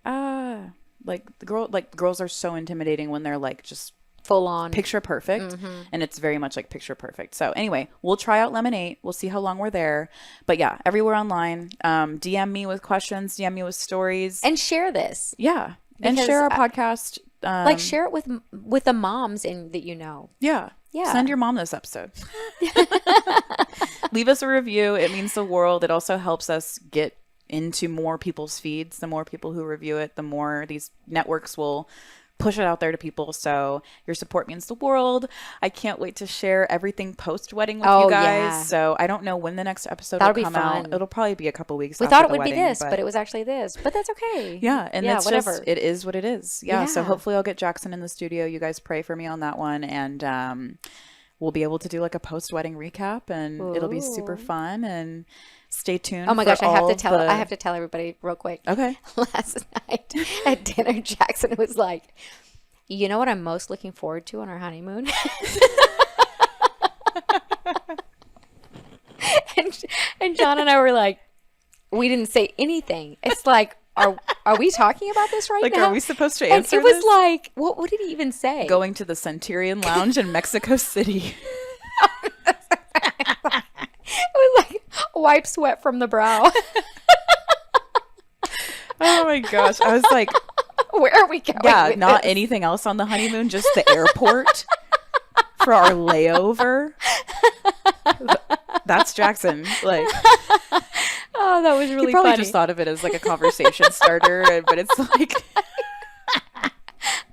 girls are so intimidating when they're like just Full on. picture perfect, and it's very much like picture perfect. So anyway, we'll try out Lemonade. We'll see how long we're there. But yeah, everywhere online. DM me with questions, DM me with stories, And share this. yeah, and Because share our podcast. Like share it with the moms that you know. Yeah. Yeah. Send your mom this episode. Leave us a review. It means the world. It also helps us get into more people's feeds. The more people who review it, the more these networks will push it out there to people. So your support means the world. I can't wait to share everything post-wedding with you guys. Yeah. So I don't know when the next episode That'll will be come fun. out. It'll probably be a couple weeks We after thought it the would be wedding, this, but it was actually this. But that's okay. yeah, and yeah, it's whatever. just, it is what it is. Yeah, so Yeah. hopefully I'll get Jackson in the studio. You guys pray for me on that one, and we'll be able to do like a post-wedding recap, and it'll be super Ooh. fun. And stay tuned. Oh my for gosh, I have all to tell the- I have to tell everybody real quick. Okay. Last night at dinner, Jackson was like, "You know what I'm most looking forward to on our honeymoon?" and John and I were like, we didn't say anything. It's like, are we talking about this right Like, now? are we supposed to And answer it was this? like, what did he even say? Going to the Centurion Lounge in Mexico City. It was like, wipe sweat from the brow. Oh my gosh. I was like, Where are we going? yeah, with not this? anything else on the honeymoon, just the airport for our layover. That's Jackson. Like, Oh, that was really he probably funny. just thought of it as like a conversation starter, but it's like,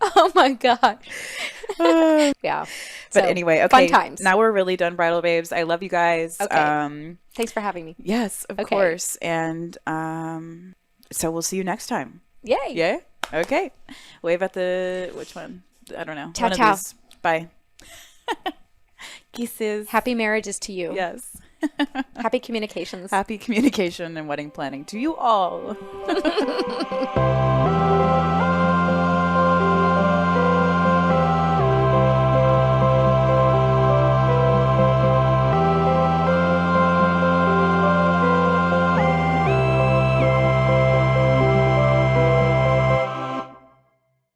Oh my god. Yeah. but So, anyway, okay. Fun times. Now we're really done, Bridal Babes. I love you guys. Okay. Thanks for having me. Yes, of Okay. course. And so we'll see you next time. Yay. Yeah? Okay. Wave at the, which one? I don't know. Ciao, One of ciao. these. Bye. Kisses. Happy marriages to you. Yes. Happy communications. Happy communication and wedding planning to you all.